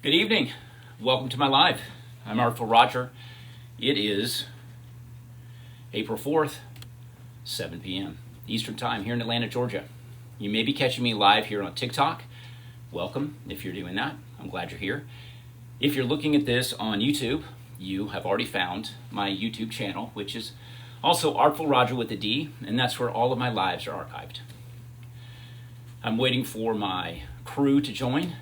Good evening. Welcome to my live. I'm Artful Roger. It is April 4th, 7 p.m. Eastern Time here in Atlanta, Georgia. You may be catching me live here on TikTok. Welcome if you're doing that. I'm glad you're here. If you're looking at this on YouTube, you have already found my YouTube channel, which is also Artful Roger with a D, and that's where all of my lives are archived. I'm waiting for my crew to join.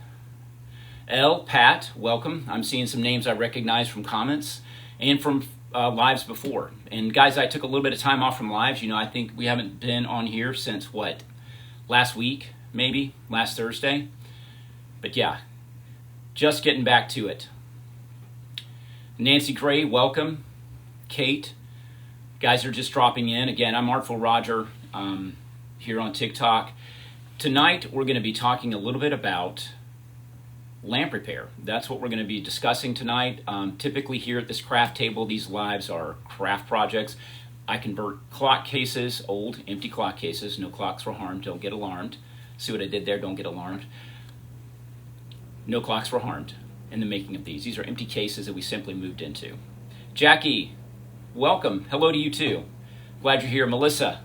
Pat, welcome. I'm seeing some names I recognize from comments and from lives before. And guys, I took a little bit of time off from lives. I think we haven't been on here since last week, maybe, last Thursday. But yeah, just getting back to it. Nancy Gray, welcome. Kate, guys are just dropping in. Again, I'm Artful Roger here on TikTok. Tonight, we're going to be talking a little bit about lamp repair. That's what we're going to be discussing tonight. Typically here at this craft table, these lives are craft projects. I convert clock cases, old empty clock cases. No clocks were harmed. Don't get alarmed. See what I did there? Don't get alarmed. No clocks were harmed in the making of these. These are empty cases that we simply moved into. Jackie, welcome. Hello to you too. Glad you're here. Melissa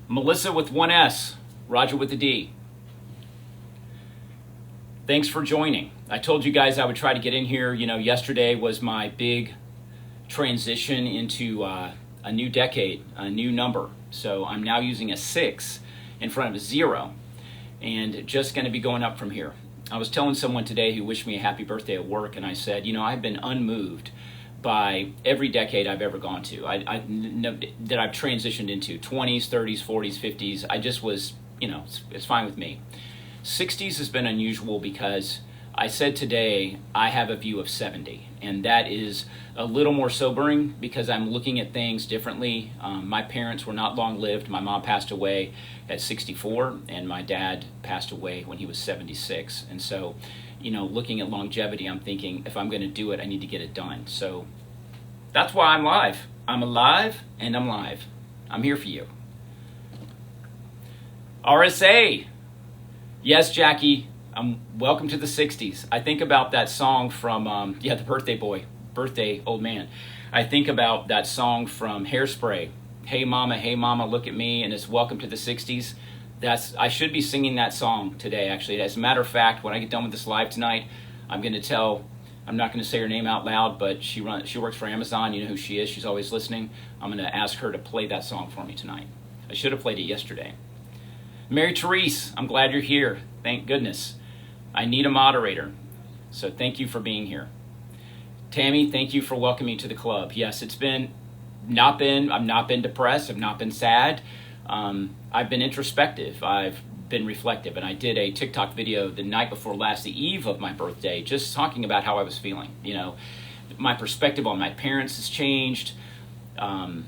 with one S, Roger with a D. Thanks for joining. I told you guys I would try to get in here. Yesterday was my big transition into a new decade, a new number. So I'm now using a 6 in front of a 0 and just going to be going up from here. I was telling someone today who wished me a happy birthday at work, and I said, I've been unmoved by every decade I've ever gone to. That I've transitioned into 20s, 30s, 40s, 50s. I just was, it's fine with me. 60s has been unusual because I said today I have a view of 70, and that is a little more sobering because I'm looking at things differently. My parents were not long lived. My mom passed away at 64, and my dad passed away when he was 76. And so, looking at longevity, I'm thinking if I'm going to do it, I need to get it done. So that's why I'm live. I'm alive and I'm live. I'm here for you. RSA. Yes, Jackie, welcome to the 60s. I think about that song from, the birthday old man. I think about that song from Hairspray, hey mama, look at me, and it's welcome to the 60s. I should be singing that song today, actually. As a matter of fact, when I get done with this live tonight, I'm not going to say her name out loud, but she works for Amazon. You know who she is. She's always listening. I'm going to ask her to play that song for me tonight. I should have played it yesterday. Mary Therese, I'm glad you're here. Thank goodness. I need a moderator, so thank you for being here. Tammy, thank you for welcoming me to the club. Yes, I've not been depressed. I've not been sad. I've been introspective. I've been reflective, and I did a TikTok video the night before last, the eve of my birthday, just talking about how I was feeling. My perspective on my parents has changed. I'm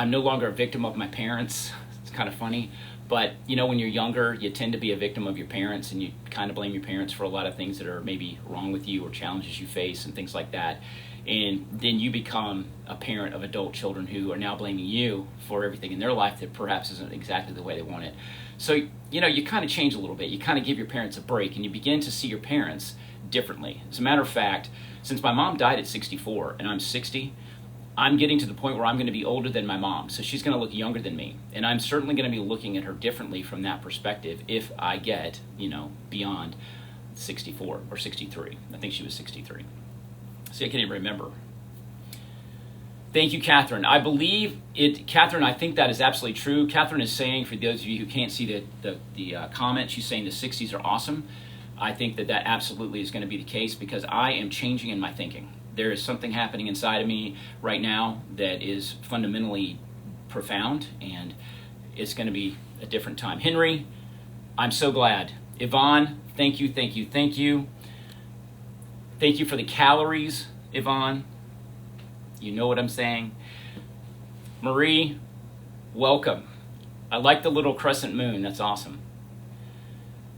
no longer a victim of my parents. It's kind of funny. But, when you're younger, you tend to be a victim of your parents, and you kind of blame your parents for a lot of things that are maybe wrong with you or challenges you face and things like that. And then you become a parent of adult children who are now blaming you for everything in their life that perhaps isn't exactly the way they want it. So, you kind of change a little bit. You kind of give your parents a break, and you begin to see your parents differently. As a matter of fact, since my mom died at 64 and I'm 60, I'm getting to the point where I'm going to be older than my mom, so she's going to look younger than me. And I'm certainly going to be looking at her differently from that perspective if I get, beyond 64 or 63. I think she was 63. See, I can't even remember. Thank you, Catherine. Catherine, I think that is absolutely true. Catherine is saying, for those of you who can't see the comment, she's saying the 60s are awesome. I think that absolutely is going to be the case because I am changing in my thinking. There is something happening inside of me right now that is fundamentally profound, and it's going to be a different time. Henry, I'm so glad. Yvonne, thank you. Thank you for the calories, Yvonne. You know what I'm saying. Marie, welcome. I like the little crescent moon. That's awesome.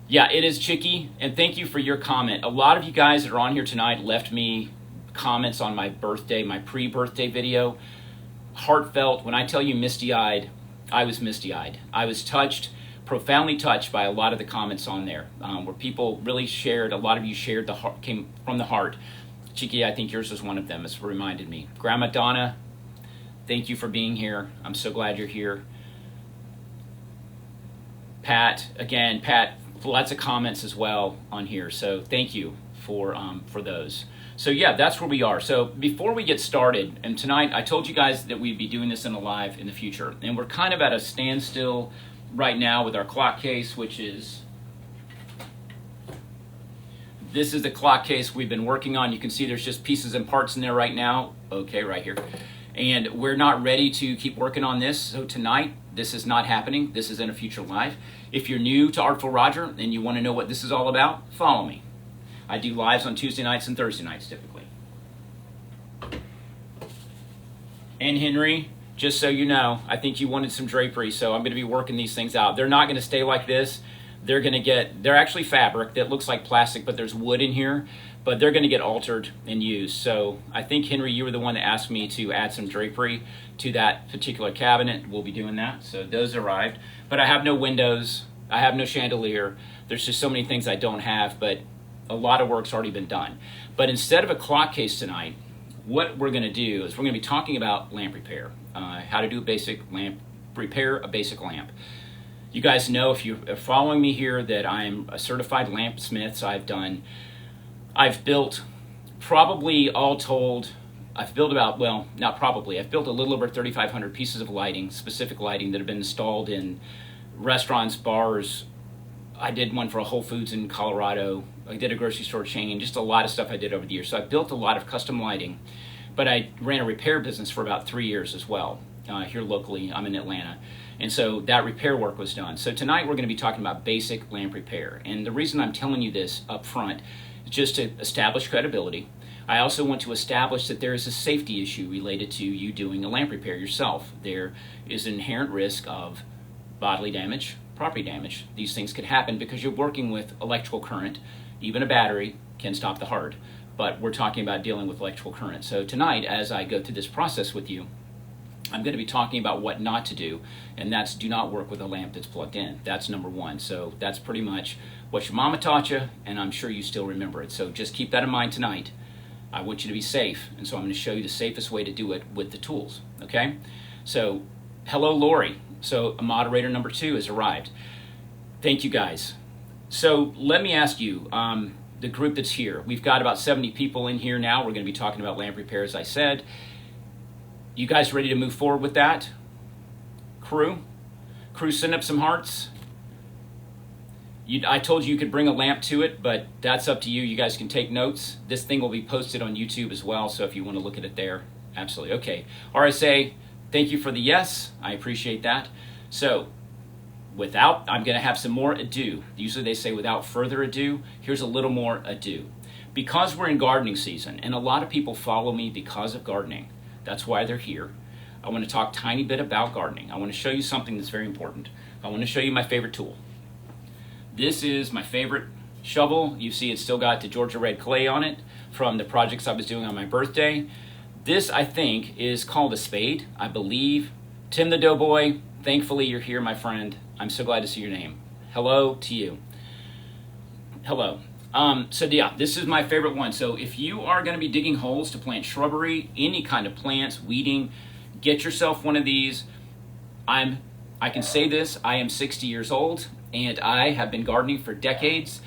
Yeah, it is Chicky, and thank you for your comment. A lot of you guys that are on here tonight left me comments on my birthday, my pre-birthday video. Heartfelt. When I tell you misty-eyed, I was misty-eyed. I was touched profoundly touched by a lot of the comments on there, where people really shared. A lot of you shared the heart, came from the heart. Cheeky, I think yours was one of them. It's reminded me. Grandma Donna, thank you for being here. I'm so glad you're here. Pat, again, Pat, lots of comments as well on here. So thank you for those. So yeah, that's where we are. So before we get started, and tonight I told you guys that we'd be doing this in a live in the future, and we're kind of at a standstill right now with our clock case, which is, this is the clock case we've been working on. You can see there's just pieces and parts in there right now. Okay, right here. And we're not ready to keep working on this. So tonight, this is not happening. This is in a future live. If you're new to Artful Roger and you want to know what this is all about, follow me. I do lives on Tuesday nights and Thursday nights typically. And Henry, just so you know, I think you wanted some drapery, so I'm going to be working these things out. They're not going to stay like this. They're actually fabric that looks like plastic, but there's wood in here, but they're going to get altered and used. So I think, Henry, you were the one that asked me to add some drapery to that particular cabinet. We'll be doing that. So those arrived, but I have no windows. I have no chandelier. There's just so many things I don't have, but a lot of work's already been done. But instead of a clock case tonight, what we're going to do is we're going to be talking about lamp repair, how to do a basic lamp, repair a basic lamp. You guys know, if you're following me here, that I'm a certified lamp smith. So I've built probably, all told, I've built about, well, not probably, I've built a little over 3,500 pieces of lighting, specific lighting that have been installed in restaurants, bars. I did one for a Whole Foods in Colorado. I did a grocery store chain, just a lot of stuff I did over the years. So I built a lot of custom lighting, but I ran a repair business for about 3 years as well, here locally. I'm in Atlanta. And so that repair work was done. So tonight we're going to be talking about basic lamp repair. And the reason I'm telling you this up front is just to establish credibility. I also want to establish that there is a safety issue related to you doing a lamp repair yourself. There is an inherent risk of bodily damage, property damage. These things could happen because you're working with electrical current. Even a battery can stop the heart, but we're talking about dealing with electrical current. So tonight, as I go through this process with you, I'm going to be talking about what not to do, and that's do not work with a lamp that's plugged in. That's number one. So that's pretty much what your mama taught you, and I'm sure you still remember it. So just keep that in mind tonight. I want you to be safe, and so I'm going to show you the safest way to do it with the tools, okay? So, hello, Lori. So moderator number 2 has arrived. Thank you, guys. So let me ask you, the group that's here, we've got about 70 people in here now. We're going to be talking about lamp repair, as I said. You guys ready to move forward with that? Crew, send up some hearts. I told you could bring a lamp to it, but that's up to you. You guys can take notes. This thing will be posted on YouTube as well, so if you want to look at it there, absolutely. Okay, RSA, thank you for the yes. I appreciate that. So, I'm going to have some more ado. Usually they say without further ado. Here's a little more ado. Because we're in gardening season, and a lot of people follow me because of gardening, that's why they're here. I want to talk a tiny bit about gardening. I want to show you something that's very important. I want to show you my favorite tool. This is my favorite shovel. You see it's still got the Georgia red clay on it from the projects I was doing on my birthday. This, I think, is called a spade, I believe. Tim the Doughboy, thankfully you're here, my friend. I'm so glad to see your name. Hello to you. Hello. So yeah, this is my favorite one. So if you are going to be digging holes to plant shrubbery, any kind of plants, weeding, get yourself one of these. I can say this, I am 60 years old and I have been gardening for decades.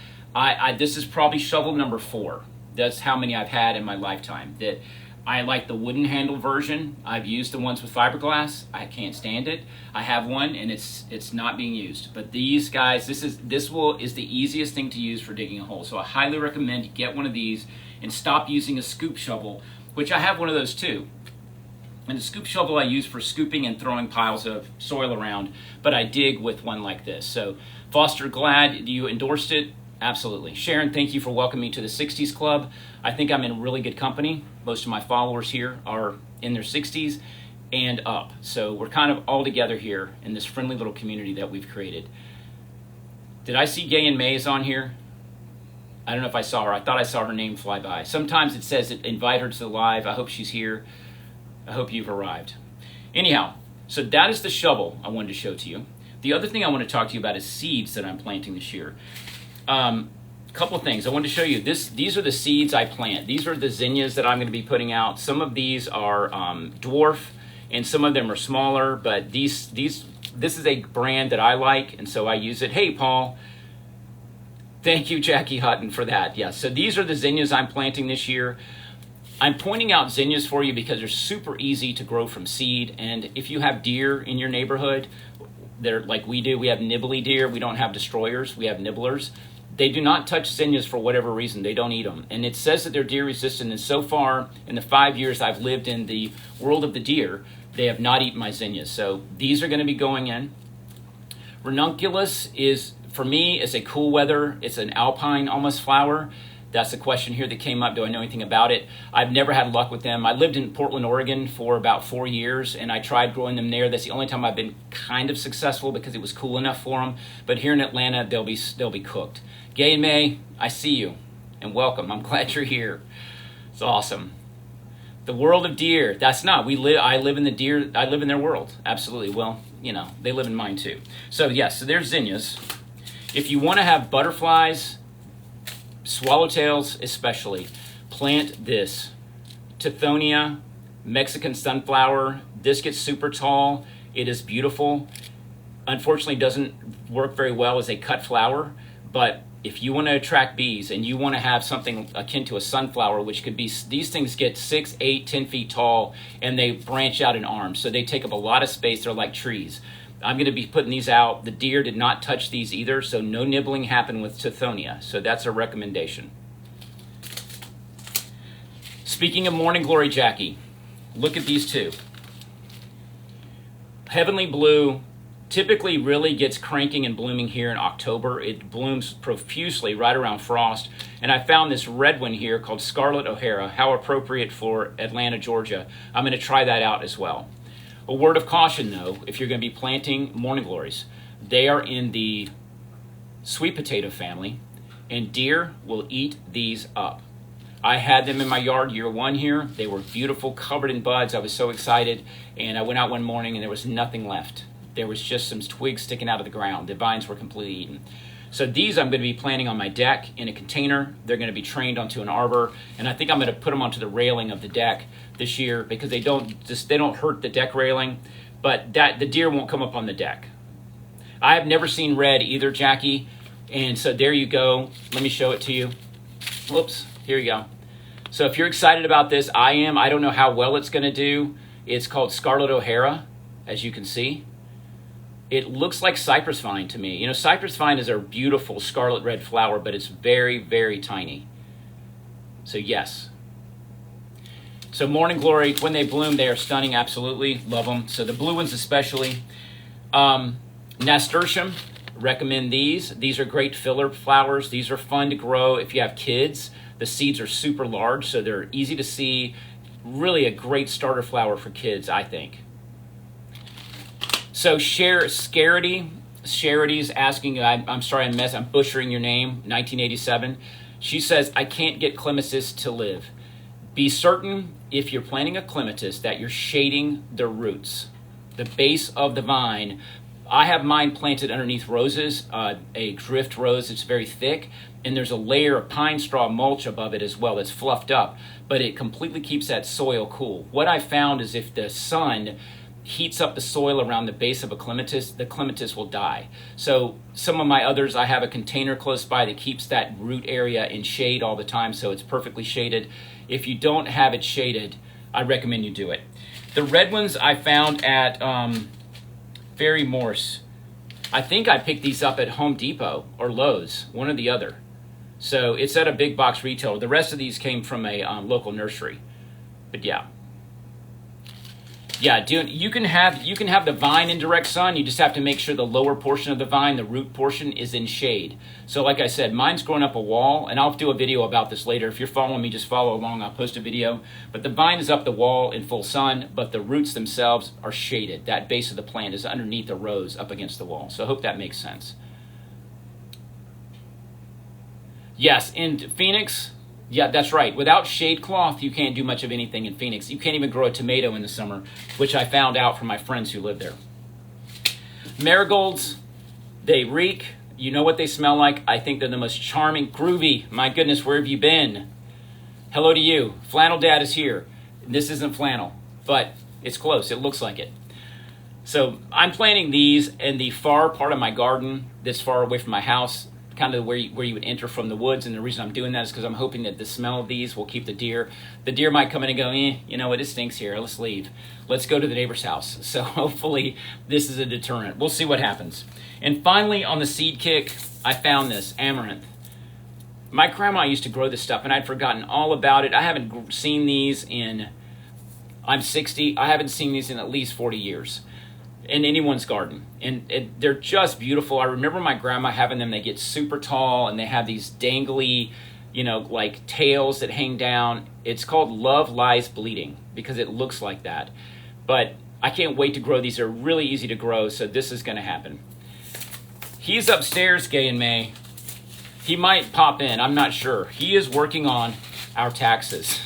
This is probably shovel number 4. That's how many I've had in my lifetime. That I like the wooden handle version. I've used the ones with fiberglass. I can't stand it. I have one and it's not being used. But these guys, this is the easiest thing to use for digging a hole. So I highly recommend you get one of these and stop using a scoop shovel, which I have one of those too. And the scoop shovel I use for scooping and throwing piles of soil around, but I dig with one like this. So Foster, glad you endorsed it. Absolutely. Sharon, thank you for welcoming me to the 60s Club. I think I'm in really good company. Most of my followers here are in their 60s and up. So we're kind of all together here in this friendly little community that we've created. Did I see Gay and Mays on here? I don't know if I saw her. I thought I saw her name fly by. Sometimes it says invite her to the live. I hope she's here. I hope you've arrived. Anyhow, so that is the shovel I wanted to show to you. The other thing I want to talk to you about is seeds that I'm planting this year. Couple of things I wanted to show you. These are the seeds I plant. These are the zinnias that I'm going to be putting out. Some of these are dwarf, and some of them are smaller. But this is a brand that I like, and so I use it. Hey, Paul. Thank you, Jackie Hutton, for that. Yeah. So these are the zinnias I'm planting this year. I'm pointing out zinnias for you because they're super easy to grow from seed. And if you have deer in your neighborhood, they're like we do. We have nibbly deer. We don't have destroyers. We have nibblers. They do not touch zinnias for whatever reason. They don't eat them. And it says that they're deer resistant. And so far, in the 5 years I've lived in the world of the deer, they have not eaten my zinnias. So these are going to be going in. Ranunculus is, for me, is a cool weather. It's an alpine almost flower. That's the question here that came up. Do I know anything about it? I've never had luck with them. I lived in Portland, Oregon for about 4 years, and I tried growing them there. That's the only time I've been kind of successful because it was cool enough for them. But here in Atlanta, they'll be cooked. Gay and May, I see you, and welcome. I'm glad you're here. It's awesome. The world of deer. That's not. I live in the deer. I live in their world. Absolutely. Well, you know, they live in mine too. So yes. So there's zinnias. If you want to have butterflies, swallowtails especially, plant this. Tithonia, Mexican sunflower. This gets super tall. It is beautiful. Unfortunately, doesn't work very well as a cut flower, but if you want to attract bees and you want to have something akin to a sunflower, which could be, these things get 6, 8, 10 feet tall, and they branch out in arms. So they take up a lot of space. They're like trees. I'm going to be putting these out. The deer did not touch these either, so no nibbling happened with Tithonia. So that's a recommendation. Speaking of morning glory, Jackie, look at these two. Heavenly blue typically really gets cranking and blooming here in October. It blooms profusely right around frost. And I found this red one here called Scarlet O'Hara. How appropriate for Atlanta, Georgia. I'm going to try that out as well. A word of caution, though, if you're going to be planting morning glories. They are in the sweet potato family, and deer will eat these up. I had them in my yard year one here. They were beautiful, covered in buds. I was so excited, and I went out one morning, and there was nothing left. There was just some twigs sticking out of the ground. The vines were completely eaten. So these I'm going to be planting on my deck in a container. They're going to be trained onto an arbor, and I think I'm going to put them onto the railing of the deck this year because they don't hurt the deck railing, but the deer won't come up on the deck. I have never seen red either, Jackie, and so there you go. Let me show it to you. Whoops, here you go. So if you're excited about this, I am. I don't know how well it's going to do. It's called Scarlet O'Hara, as you can see. It looks like cypress vine to me. You know, cypress vine is a beautiful scarlet red flower, but it's very, very tiny. So yes. So morning glory, when they bloom, they are stunning. Absolutely love them. So the blue ones especially. Nasturtium, recommend these. These are great filler flowers. These are fun to grow if you have kids. The seeds are super large, so they're easy to see. Really a great starter flower for kids, I think. So Charity's asking, I'm sorry I'm butchering your name, 1987. She says, I can't get clematis to live. Be certain if you're planting a clematis that you're shading the roots, the base of the vine. I have mine planted underneath roses, a drift rose that's very thick, and there's a layer of pine straw mulch above it as well that's fluffed up, but it completely keeps that soil cool. What I found is if the sun heats up the soil around the base of a clematis, the clematis will die. So some of my others, I have a container close by that keeps that root area in shade all the time, so it's perfectly shaded. If you don't have it shaded, I recommend you do it. The red ones I found at Fairy Morse. I think I picked these up at Home Depot or Lowe's, one or the other. So it's at a big box retailer. The rest of these came from a local nursery. But yeah. Yeah, you can have the vine in direct sun. You just have to make sure the lower portion of the vine, the root portion, is in shade. So like I said, mine's growing up a wall, and I'll do a video about this later. If you're following me, just follow along. I'll post a video. But the vine is up the wall in full sun, but the roots themselves are shaded. That base of the plant is underneath the rose up against the wall. So I hope that makes sense. Yes, in Phoenix, yeah, that's right. Without shade cloth, you can't do much of anything in Phoenix. You can't even grow a tomato in the summer, which I found out from my friends who live there. Marigolds, they reek. You know what they smell like. I think they're the most charming. Groovy, my goodness, where have you been? Hello to you. Flannel Dad is here. This isn't flannel, but it's close. It looks like it. So I'm planting these in the far part of my garden that's far away from my house, kind of where you would enter from the woods. And the reason I'm doing that is because I'm hoping that the smell of these will keep the deer. The deer might come in and go, you know what, it stinks here. Let's leave. Let's go to the neighbor's house. So hopefully this is a deterrent. We'll see what happens. And finally, on the seed kick, I found this amaranth. My grandma used to grow this stuff, and I'd forgotten all about it. I haven't seen these in, I'm 60, I haven't seen these in at least 40 years in anyone's garden. And they're just beautiful. I remember my grandma having them. They get super tall, and they have these dangly, like tails that hang down. It's called Love Lies Bleeding because it looks like that. But I can't wait to grow these. They're really easy to grow, so this is going to happen. He's upstairs, Gay and May. He might pop in. I'm not sure. He is working on our taxes.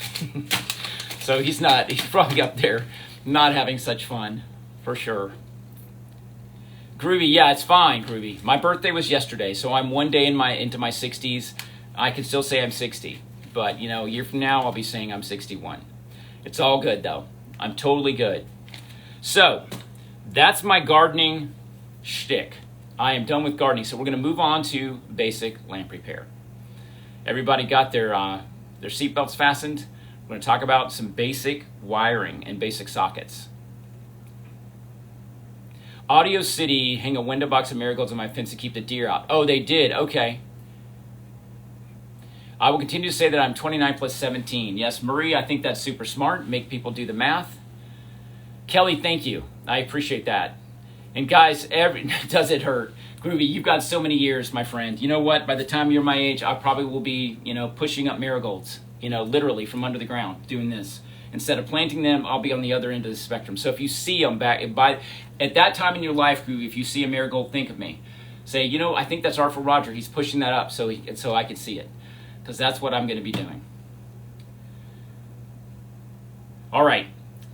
So he's probably up there not having such fun, for sure. Groovy, yeah, it's fine, Groovy. My birthday was yesterday, so I'm one day into my 60s. I can still say I'm 60. But, a year from now, I'll be saying I'm 61. It's all good, though. I'm totally good. So, that's my gardening shtick. I am done with gardening, so we're going to move on to basic lamp repair. Everybody got their seatbelts fastened? We're going to talk about some basic wiring and basic sockets. Audio City hang a window box of marigolds on my fence to keep the deer out. Oh, they did. Okay. I will continue to say that I'm 29 plus 17. Yes, Marie, I think that's super smart. Make people do the math. Kelly, thank you. I appreciate that. And guys, does it hurt? Groovy, you've got so many years, my friend. You know what? By the time you're my age, I probably will be, pushing up marigolds, literally from under the ground, doing this. Instead of planting them, I'll be on the other end of the spectrum. So if you see them at that time in your life, Groovy, if you see a marigold, think of me. Say, I think that's Artful Roger. He's pushing that up so I can see it. Because that's what I'm going to be doing. All right,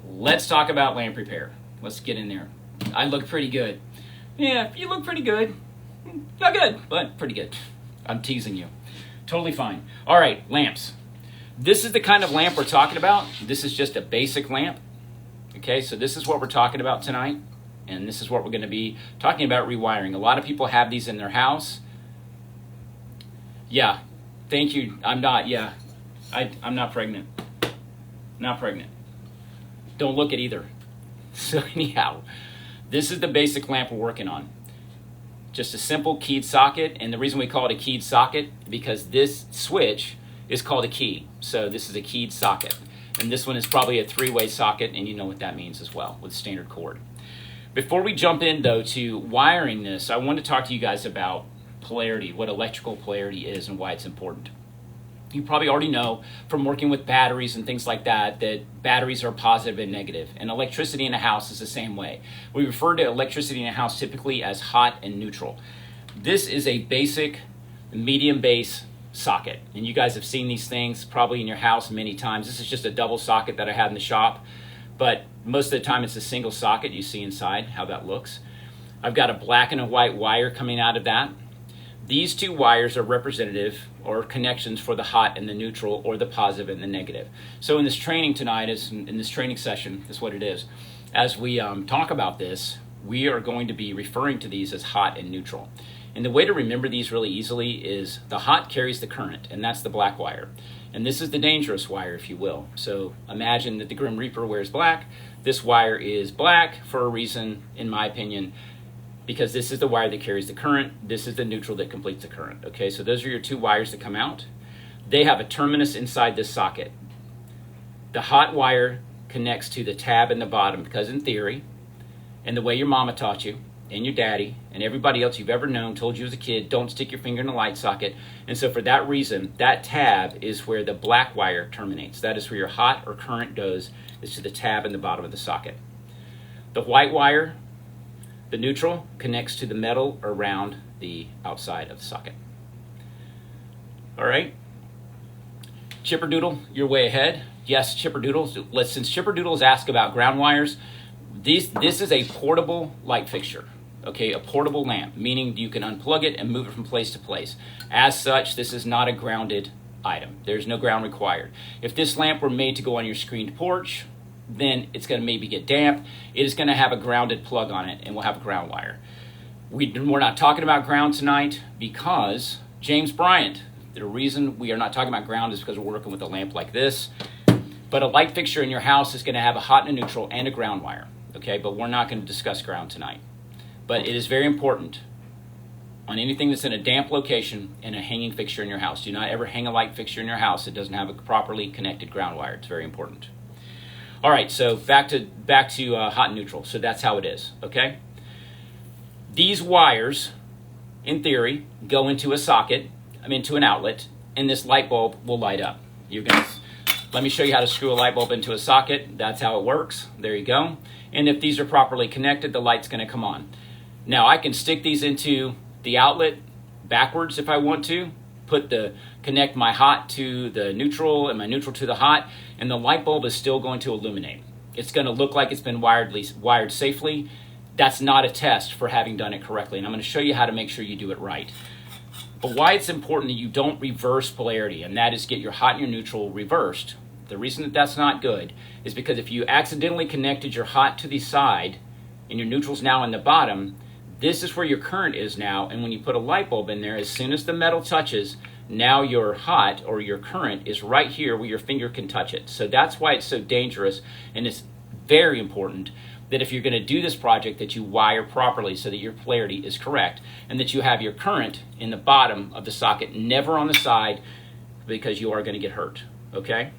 let's talk about lamp repair. Let's get in there. I look pretty good. Yeah, you look pretty good. Not good, but pretty good. I'm teasing you. Totally fine. All right, lamps. This is the kind of lamp we're talking about. This is just a basic lamp. Okay, so this is what we're talking about tonight. And this is what we're going to be talking about rewiring. A lot of people have these in their house. Yeah, thank you. I'm not pregnant. Not pregnant. Don't look at either. So anyhow, this is the basic lamp we're working on. Just a simple keyed socket, and the reason we call it a keyed socket, because this switch is called a key. So this is a keyed socket. And this one is probably a 3-way socket, and you know what that means as well, with standard cord. Before we jump in, though, to wiring this, I want to talk to you guys about polarity, what electrical polarity is and why it's important. You probably already know from working with batteries and things like that batteries are positive and negative. And electricity in a house is the same way. We refer to electricity in a house typically as hot and neutral. This is a basic medium base socket. And you guys have seen these things probably in your house many times. This is just a double socket that I had in the shop. But most of the time it's a single socket. You see inside how that looks. I've got a black and a white wire coming out of that. These two wires are representative or connections for the hot and the neutral, or the positive and the negative. So in this training tonight, in this training session, that's what it is. As we talk about this, we are going to be referring to these as hot and neutral. And the way to remember these really easily is the hot carries the current, and that's the black wire. And this is the dangerous wire, if you will. So imagine that the Grim Reaper wears black. This wire is black for a reason, in my opinion, because this is the wire that carries the current. This is the neutral that completes the current. Okay, so those are your two wires that come out. They have a terminus inside this socket. The hot wire connects to the tab in the bottom because in theory, and the way your mama taught you, and your daddy, and everybody else you've ever known told you as a kid, don't stick your finger in a light socket. And so for that reason, that tab is where the black wire terminates. That is where your hot or current goes, is to the tab in the bottom of the socket. The white wire, the neutral, connects to the metal around the outside of the socket. All right. Chipperdoodle, you're way ahead. Yes, Chipperdoodle. Since Chipperdoodle has asked about ground wires, this is a portable light fixture. okay, a portable lamp, meaning you can unplug it and move it from place to place. As such, this is not a grounded item. There's no ground required. If this lamp were made to go on your screened porch, then it's going to maybe get damp. It is going to have a grounded plug on it and will have a ground wire. We're not talking about ground tonight because James Bryant, the reason we are not talking about ground is because we're working with a lamp like this. But a light fixture in your house is going to have a hot and a neutral and a ground wire. Okay, but we're not going to discuss ground tonight. But it is very important on anything that's in a damp location and a hanging fixture in your house. Do not ever hang a light fixture in your house that doesn't have a properly connected ground wire. It's very important. All right, so back to hot and neutral. So that's how it is, okay? These wires, in theory, go into a socket, into an outlet, and this light bulb will light up. Let me show you how to screw a light bulb into a socket. That's how it works. There you go. And if these are properly connected, the light's going to come on. Now, I can stick these into the outlet backwards if I want to, connect my hot to the neutral and my neutral to the hot, and the light bulb is still going to illuminate. It's going to look like it's been wired safely. That's not a test for having done it correctly, and I'm going to show you how to make sure you do it right. But why it's important that you don't reverse polarity, and that is get your hot and your neutral reversed. The reason that that's not good is because if you accidentally connected your hot to the side and your neutral's now in the bottom, this is where your current is now, and when you put a light bulb in there, as soon as the metal touches, now your hot or your current is right here where your finger can touch it. So that's why it's so dangerous, and it's very important that if you're going to do this project that you wire properly so that your polarity is correct and that you have your current in the bottom of the socket, never on the side, because you are going to get hurt, okay?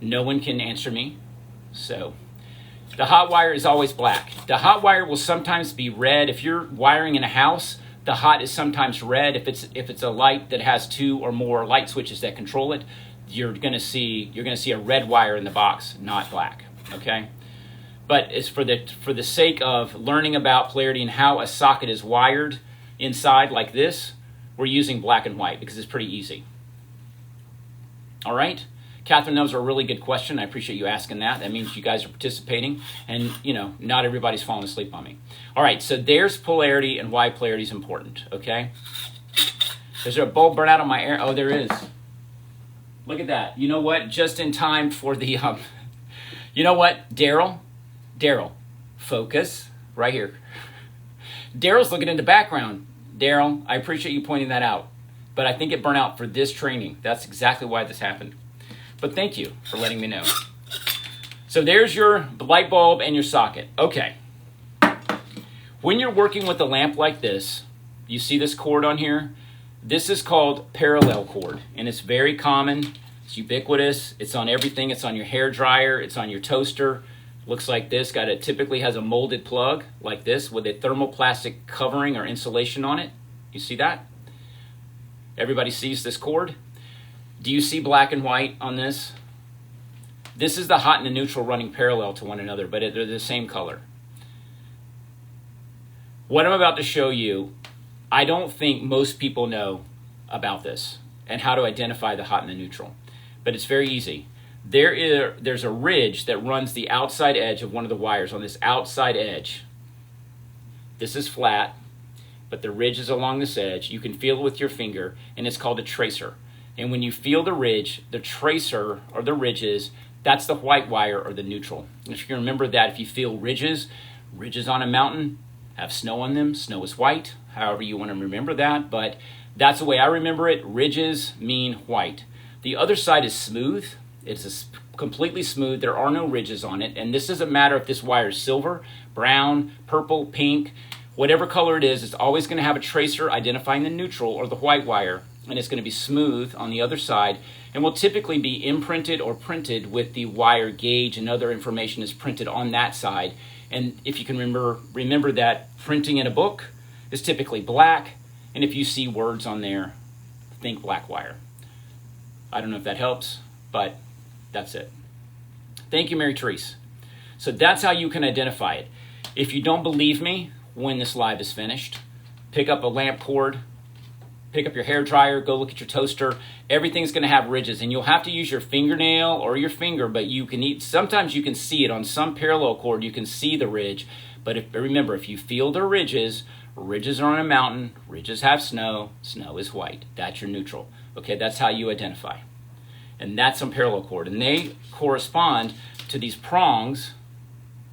No one can answer me. So the hot wire is always black. The hot wire will sometimes be red. If you're wiring in a house, the hot is sometimes red. If it's a light that has 2 or more light switches that control it, you're going to see a red wire in the box, not black, okay? But it's for the sake of learning about polarity and how a socket is wired inside like this, we're using black and white because it's pretty easy. All right? Catherine, that was a really good question. I appreciate you asking that. That means you guys are participating and, not everybody's falling asleep on me. All right, so there's polarity and why polarity is important, okay? Is there a bulb burn out on my air? Oh, there is. Look at that. You know what? Just in time for the, you know what, Daryl, focus right here. Daryl's looking in the background. Daryl, I appreciate you pointing that out, but I think it burned out for this training. That's exactly why this happened. But thank you for letting me know. So there's your light bulb and your socket. Okay. When you're working with a lamp like this, you see this cord on here? This is called parallel cord, and it's very common. It's ubiquitous. It's on everything. It's on your hair dryer. It's on your toaster. Looks like this. Typically has a molded plug like this with a thermoplastic covering or insulation on it. You see that? Everybody sees this cord? Do you see black and white on this? This is the hot and the neutral running parallel to one another, but they're the same color. What I'm about to show you, I don't think most people know about this and how to identify the hot and the neutral, but it's very easy. There's a ridge that runs the outside edge of one of the wires on this outside edge. This is flat, but the ridge is along this edge. You can feel it with your finger, and it's called a tracer. And when you feel the ridge, the tracer or the ridges, that's the white wire or the neutral. And if you can remember that, if you feel ridges on a mountain have snow on them, snow is white, however you want to remember that, but that's the way I remember it. Ridges mean white. The other side is smooth. It's completely smooth. There are no ridges on it. And this doesn't matter if this wire is silver, brown, purple, pink, whatever color it is, it's always going to have a tracer identifying the neutral or the white wire. And it's going to be smooth on the other side and will typically be imprinted or printed with the wire gauge and other information is printed on that side. And if you can remember that printing in a book is typically black, and if you see words on there, think black wire. I don't know if that helps, but that's it. Thank you, Mary Therese. So that's how you can identify it. If you don't believe me when this live is finished, pick up a lamp cord, pick up your hair dryer, go look at your toaster. Everything's going to have ridges, and you'll have to use your fingernail or your finger, but you can sometimes you can see it on some parallel cord. You can see the ridge, but remember, if you feel the ridges, ridges are on a mountain, ridges have snow, snow is white. That's your neutral. Okay, that's how you identify. And that's on parallel cord, and they correspond to these prongs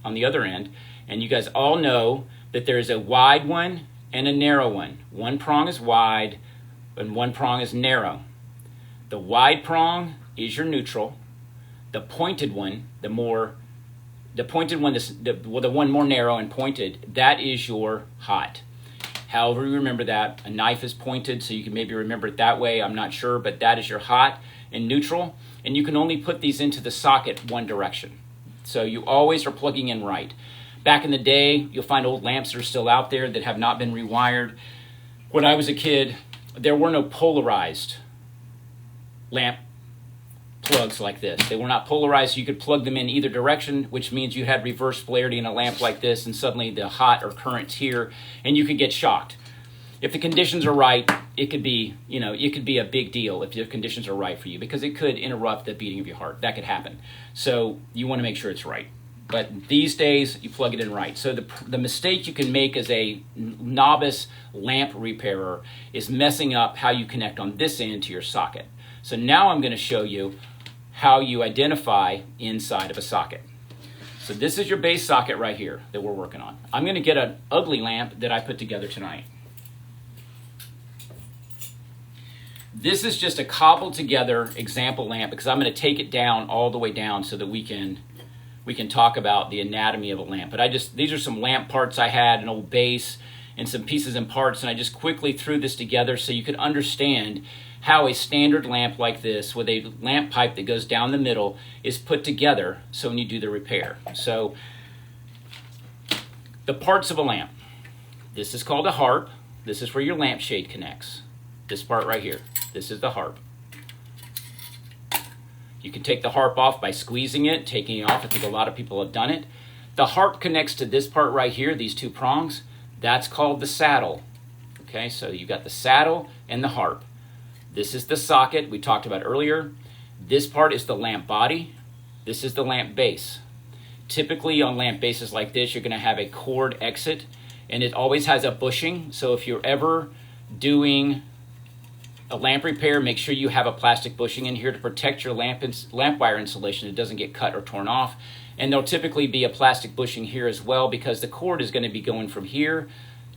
on the other end. And you guys all know that there's a wide one and a narrow one. One prong is wide and one prong is narrow. The wide prong is your neutral. The pointed one, the one more narrow and pointed, that is your hot. However you remember that, a knife is pointed, so you can maybe remember it that way, I'm not sure, but that is your hot and neutral, and you can only put these into the socket one direction. So you always are plugging in right. Back in the day, you'll find old lamps that are still out there that have not been rewired. When I was a kid, there were no polarized lamp plugs like this. They were not polarized, so you could plug them in either direction, which means you had reverse polarity in a lamp like this, and suddenly the hot or current's here, and you could get shocked. If the conditions are right, it could be a big deal if the conditions are right for you, because it could interrupt the beating of your heart. That could happen. So you want to make sure it's right. But these days, you plug it in right. So the mistake you can make as a novice lamp repairer is messing up how you connect on this end to your socket. So now I'm going to show you how you identify inside of a socket. So this is your base socket right here that we're working on. I'm going to get an ugly lamp that I put together tonight. This is just a cobbled together example lamp because I'm going to take it down all the way down so that we can talk about the anatomy of a lamp. But these are some lamp parts I had, an old base and some pieces and parts, and I just quickly threw this together so you could understand how a standard lamp like this with a lamp pipe that goes down the middle is put together so when you do the repair. So the parts of a lamp. This is called a harp. This is where your lampshade connects. This part right here. This is the harp. You can take the harp off by squeezing it, taking it off. I think a lot of people have done it. The harp connects to this part right here, these two prongs. That's called the saddle. Okay, so you got the saddle and the harp. This is the socket we talked about earlier. This part is the lamp body. This is the lamp base. Typically on lamp bases like this, you're going to have a cord exit, and it always has a bushing. So if you're ever doing a lamp repair, make sure you have a plastic bushing in here to protect your lamp wire insulation. It doesn't get cut or torn off. And there'll typically be a plastic bushing here as well because the cord is going to be going from here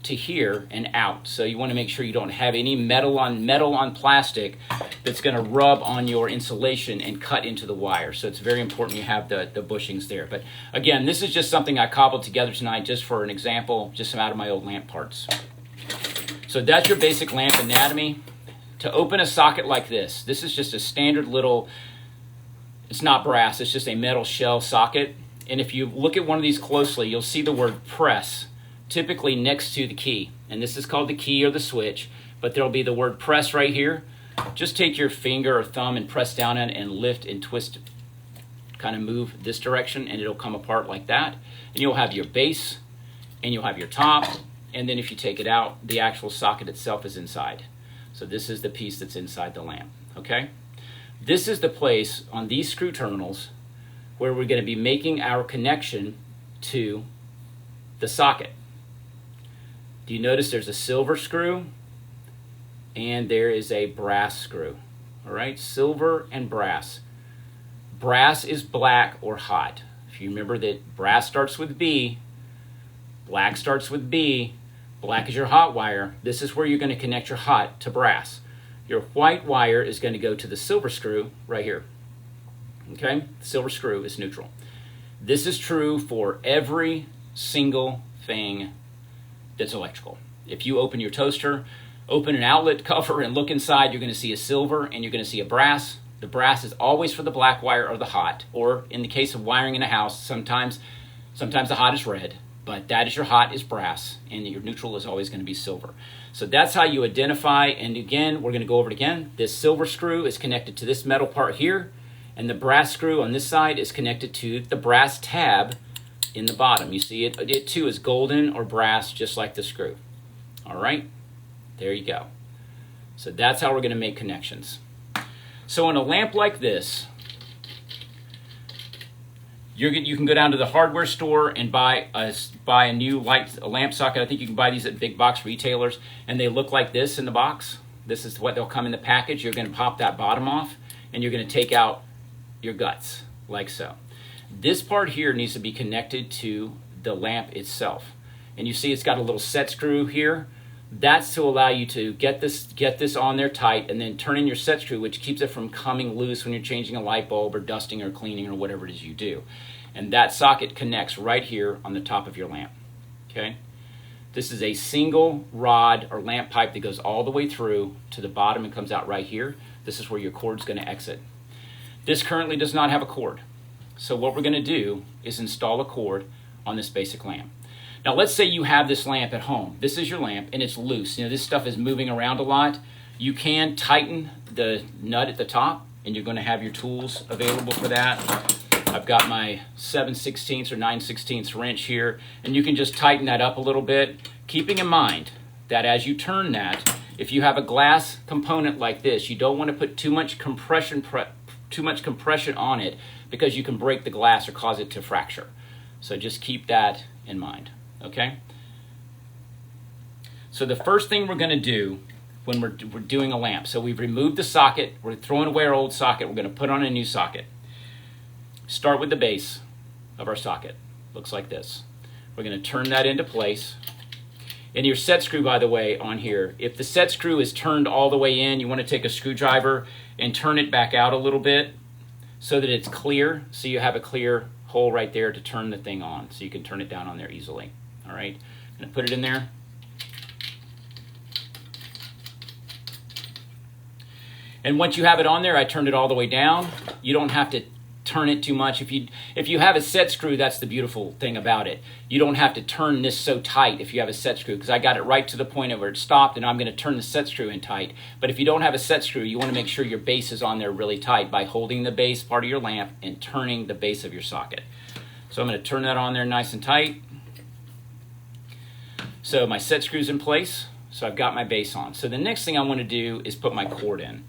to here and out. So you want to make sure you don't have any metal on plastic that's going to rub on your insulation and cut into the wire. So it's very important you have the bushings there. But again, this is just something I cobbled together tonight just for an example, just some out of my old lamp parts. So that's your basic lamp anatomy. To open a socket like this is just a standard little, it's not brass, it's just a metal shell socket. And if you look at one of these closely, you'll see the word press typically next to the key. And this is called the key or the switch, but there'll be the word press right here. Just take your finger or thumb and press down on it and lift and twist, kind of move this direction, and it'll come apart like that. And you'll have your base and you'll have your top. And then if you take it out, the actual socket itself is inside. So this is the piece that's inside the lamp, okay? This is the place on these screw terminals where we're going to be making our connection to the socket. Do you notice there's a silver screw and there is a brass screw, all right? Silver and brass. Brass is black or hot. If you remember that brass starts with B, black starts with B, black is your hot wire. This is where you're going to connect your hot to brass. Your white wire is going to go to the silver screw right here. Okay? The silver screw is neutral. This is true for every single thing that's electrical. If you open your toaster, open an outlet cover and look inside, you're going to see a silver and you're going to see a brass. The brass is always for the black wire or the hot, or in the case of wiring in a house, sometimes the hot is red. But that is your hot is brass, and your neutral is always going to be silver. So that's how you identify, and again, we're going to go over it again. This silver screw is connected to this metal part here, and the brass screw on this side is connected to the brass tab in the bottom. You see it too is golden or brass, just like the screw. All right, there you go. So that's how we're going to make connections. So in a lamp like this, you can go down to the hardware store and buy a new lamp socket. I think you can buy these at big box retailers, and they look like this in the box. This is what they'll come in the package. You're going to pop that bottom off, and you're going to take out your guts, like so. This part here needs to be connected to the lamp itself. And you see it's got a little set screw here. That's to allow you to get this on there tight, and then turn in your set screw, which keeps it from coming loose when you're changing a light bulb or dusting or cleaning or whatever it is you do. And that socket connects right here on the top of your lamp. Okay? This is a single rod or lamp pipe that goes all the way through to the bottom and comes out right here. This is where your cord's going to exit. This currently does not have a cord. So what we're going to do is install a cord on this basic lamp. Now let's say you have this lamp at home. This is your lamp and it's loose. You know, this stuff is moving around a lot. You can tighten the nut at the top, and you're going to have your tools available for that. I've got my 7/16 or 9/16 wrench here, and you can just tighten that up a little bit, keeping in mind that as you turn that, if you have a glass component like this, you don't want to put too much compression on it, because you can break the glass or cause it to fracture. So just keep that in mind. Okay? So the first thing we're going to do when we're doing a lamp, so we've removed the socket, we're throwing away our old socket, we're going to put on a new socket. Start with the base of our socket. Looks like this. We're going to turn that into place. And your set screw, by the way, on here, if the set screw is turned all the way in, you want to take a screwdriver and turn it back out a little bit so that it's clear, so you have a clear hole right there to turn the thing on, so you can turn it down on there easily. All right, I'm going to put it in there. And once you have it on there, I turned it all the way down. You don't have to turn it too much. If you have a set screw, that's the beautiful thing about it. You don't have to turn this so tight if you have a set screw, because I got it right to the point of where it stopped, and I'm going to turn the set screw in tight. But if you don't have a set screw, you want to make sure your base is on there really tight by holding the base part of your lamp and turning the base of your socket. So I'm going to turn that on there nice and tight. So my set screw's in place, so I've got my base on. So the next thing I want to do is put my cord in.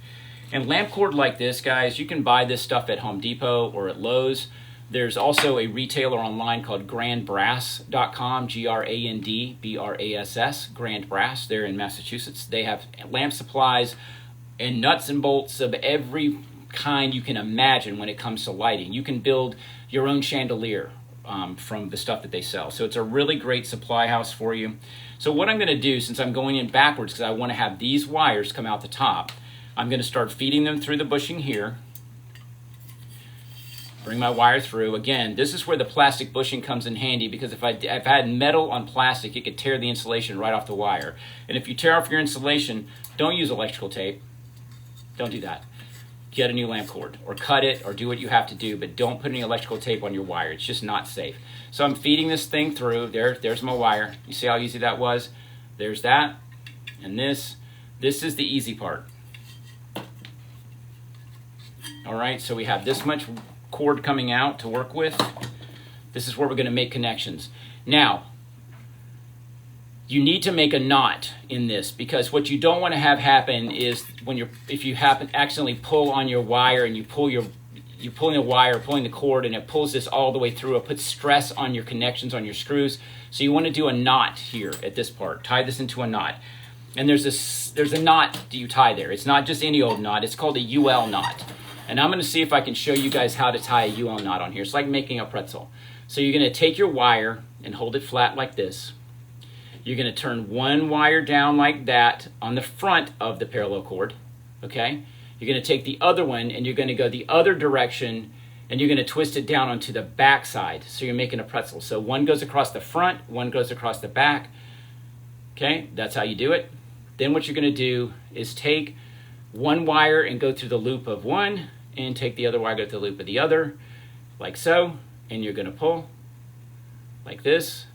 And lamp cord like this, guys, you can buy this stuff at Home Depot or at Lowe's. There's also a retailer online called grandbrass.com, Grandbrass, Grand Brass. They're in Massachusetts. They have lamp supplies and nuts and bolts of every kind you can imagine when it comes to lighting. You can build your own chandelier from the stuff that they sell. So it's a really great supply house for you. So what I'm going to do, since I'm going in backwards because I want to have these wires come out the top, I'm going to start feeding them through the bushing here. Bring my wire through. Again, this is where the plastic bushing comes in handy, because if I had metal on plastic, it could tear the insulation right off the wire. And if you tear off your insulation, don't use electrical tape. Don't do that. Get a new lamp cord, or cut it, or do what you have to do, but don't put any electrical tape on your wire. It's just not safe. So I'm feeding this thing through. There's my wire. You see how easy that was? There's that. And this is the easy part. All right, so we have this much cord coming out to work with. This is where we're going to make connections. Now, you need to make a knot in this, because what you don't want to have happen is if you accidentally pull on your wire and you're pulling the cord and it pulls this all the way through, it puts stress on your connections on your screws. So you want to do a knot here at this part. Tie this into a knot. And there's a knot that you tie there. It's not just any old knot. It's called a UL knot. And I'm going to see if I can show you guys how to tie a UL knot on here. It's like making a pretzel. So you're going to take your wire and hold it flat like this. You're going to turn one wire down like that on the front of the parallel cord. Okay? You're going to take the other one and you're going to go the other direction, and you're going to twist it down onto the back side. So you're making a pretzel. So one goes across the front, one goes across the back. Okay? That's how you do it. Then what you're going to do is take one wire and go through the loop of one, and take the other wire, go through the loop of the other, like so, and you're going to pull like this,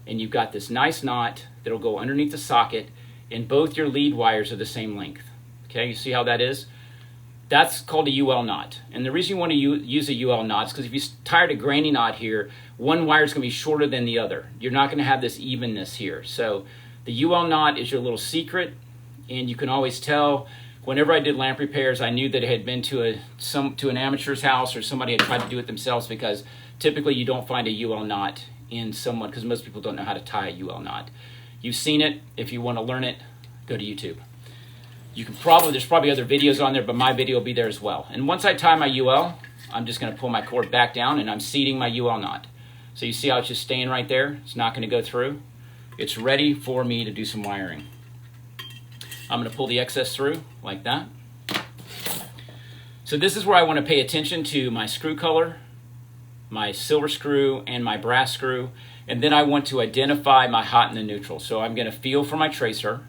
and you've got this nice knot that'll go underneath the socket, and both your lead wires are the same length. Okay, you see how that is? That's called a UL knot. And the reason you want to use a UL knot is because if you tie a granny knot here, one wire is going to be shorter than the other. You're not going to have this evenness here. So the UL knot is your little secret and you can always tell. Whenever I did lamp repairs, I knew that it had been to an amateur's house or somebody had tried to do it themselves, because typically you don't find a UL knot in someone, because most people don't know how to tie a UL knot. You've seen it. If you want to learn it, go to YouTube. There's probably other videos on there, but my video will be there as well. And once I tie my UL, I'm just going to pull my cord back down and I'm seating my UL knot. So you see how it's just staying right there? It's not going to go through. It's ready for me to do some wiring. I'm going to pull the excess through like that. So this is where I want to pay attention to my screw color, my silver screw, and my brass screw. And then I want to identify my hot and the neutral. So I'm going to feel for my tracer.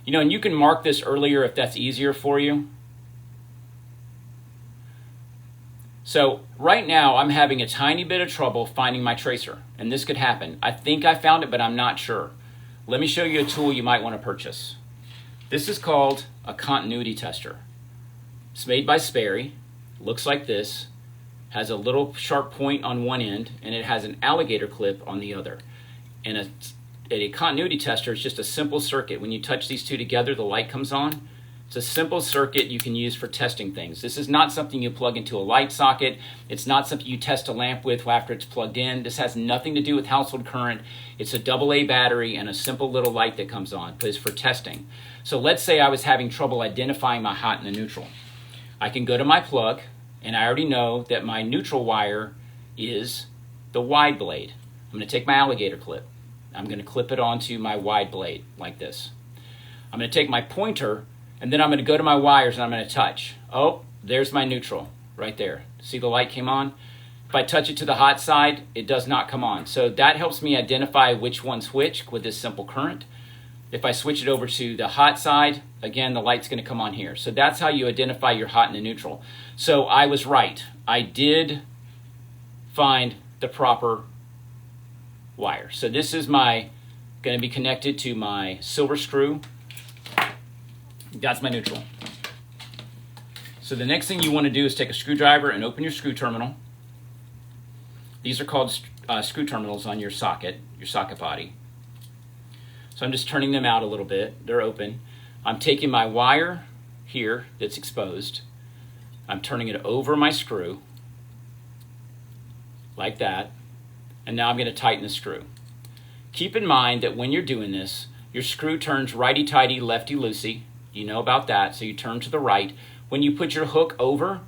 You know, and you can mark this earlier if that's easier for you. So right now I'm having a tiny bit of trouble finding my tracer, and this could happen. I think I found it, but I'm not sure. Let me show you a tool you might want to purchase. This is called a continuity tester. It's made by Sperry, looks like this, has a little sharp point on one end, and it has an alligator clip on the other. And a continuity tester is just a simple circuit. When you touch these two together, the light comes on. It's a simple circuit you can use for testing things. This is not something you plug into a light socket. It's not something you test a lamp with after it's plugged in. This has nothing to do with household current. It's a AA battery and a simple little light that comes on, but it's for testing. So let's say I was having trouble identifying my hot and the neutral. I can go to my plug, and I already know that my neutral wire is the wide blade. I'm going to take my alligator clip. I'm going to clip it onto my wide blade like this. I'm going to take my pointer, and then I'm going to go to my wires and I'm going to touch. Oh, there's my neutral right there. See the light came on? If I touch it to the hot side, it does not come on. So that helps me identify which one's which with this simple current. If I switch it over to the hot side, again, the light's going to come on here. So that's how you identify your hot and the neutral. So I was right. I did find the proper wire. So this is going to be connected to my silver screw. That's my neutral. So the next thing you want to do is take a screwdriver and open your screw terminal. These are called screw terminals on your socket body. So I'm just turning them out a little bit. They're open. I'm taking my wire here that's exposed. I'm turning it over my screw like that. And now I'm going to tighten the screw. Keep in mind that when you're doing this, your screw turns righty-tighty, lefty-loosey. You know about that, so you turn to the right. When you put your hook over,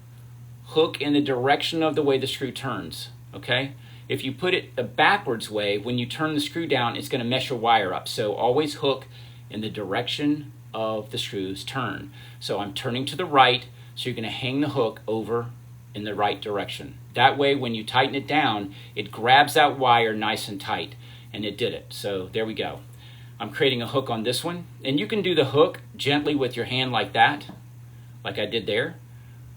hook in the direction of the way the screw turns, okay? If you put it the backwards way, when you turn the screw down, it's going to mess your wire up. So always hook in the direction of the screw's turn. So I'm turning to the right, so you're going to hang the hook over in the right direction. That way, when you tighten it down, it grabs that wire nice and tight, and it did it. So there we go. I'm creating a hook on this one, and you can do the hook gently with your hand like that, like I did there.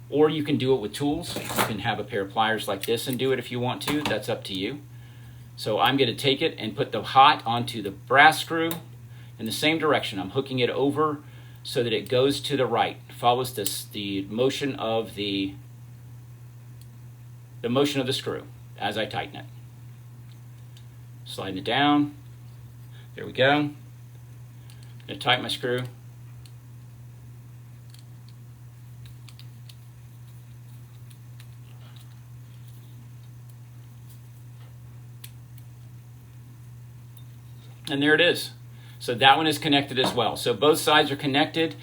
Or you can do it with tools. You can have a pair of pliers like this and do it if you want to. That's up to you. So I'm going to take it and put the hot onto the brass screw in the same direction. I'm hooking it over so that it goes to the right. Follows the motion of the screw as I tighten it. Sliding it down. There we go. I'm going to tighten my screw. And there it is. So that one is connected as well. So both sides are connected.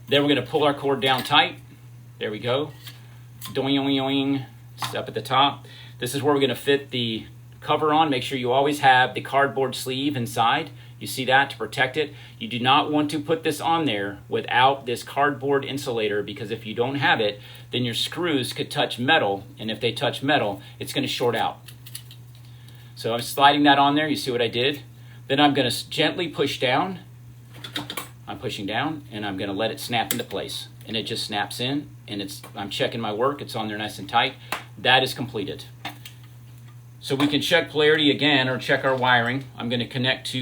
Then we're going to pull our cord down tight. There we go. Doing, doing. It's up at the top. This is where we're going to fit the cover on. Make sure you always have the cardboard sleeve inside. You see that to protect it. You do not want to put this on there without this cardboard insulator, because if you don't have it, then your screws could touch metal, and if they touch metal, it's going to short out. So I'm sliding that on there. You see what I did? Then I'm going to gently push down. I'm pushing down, and I'm going to let it snap into place. And it just snaps in, and I'm checking my work. It's on there nice and tight. That is completed. So we can check polarity again, or check our wiring. I'm going to connecting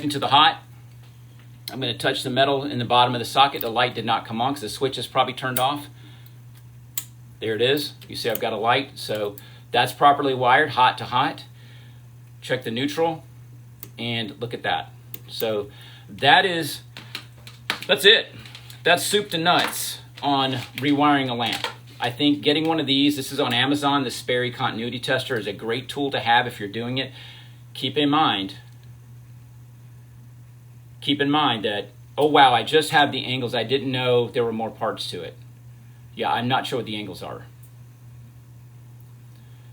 to the hot. I'm going to touch the metal in the bottom of the socket. The light did not come on because the switch is probably turned off. There it is. You see I've got a light. So that's properly wired, hot to hot. Check the neutral, and look at that. So that is That's it. That's soup to nuts on rewiring a lamp. I think getting one of these, this is on Amazon, the Sperry Continuity Tester, is a great tool to have if you're doing it. Keep in mind that, oh wow, I just have the angles. I didn't know there were more parts to it. Yeah, I'm not sure what the angles are.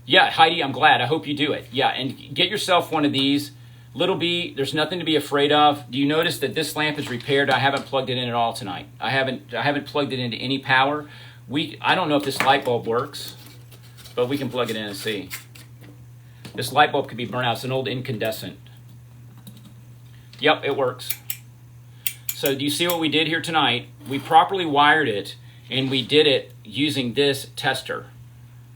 Yeah, Heidi, I'm glad. I hope you do it. Yeah, and get yourself one of these. Little B, there's nothing to be afraid of. Do you notice that this lamp is repaired? I haven't plugged it in at all tonight. I haven't plugged it into any power. I don't know if this light bulb works, but we can plug it in and see. This light bulb could be burnt out. It's an old incandescent. Yep, it works. So do you see what we did here tonight? We properly wired it, and we did it using this tester.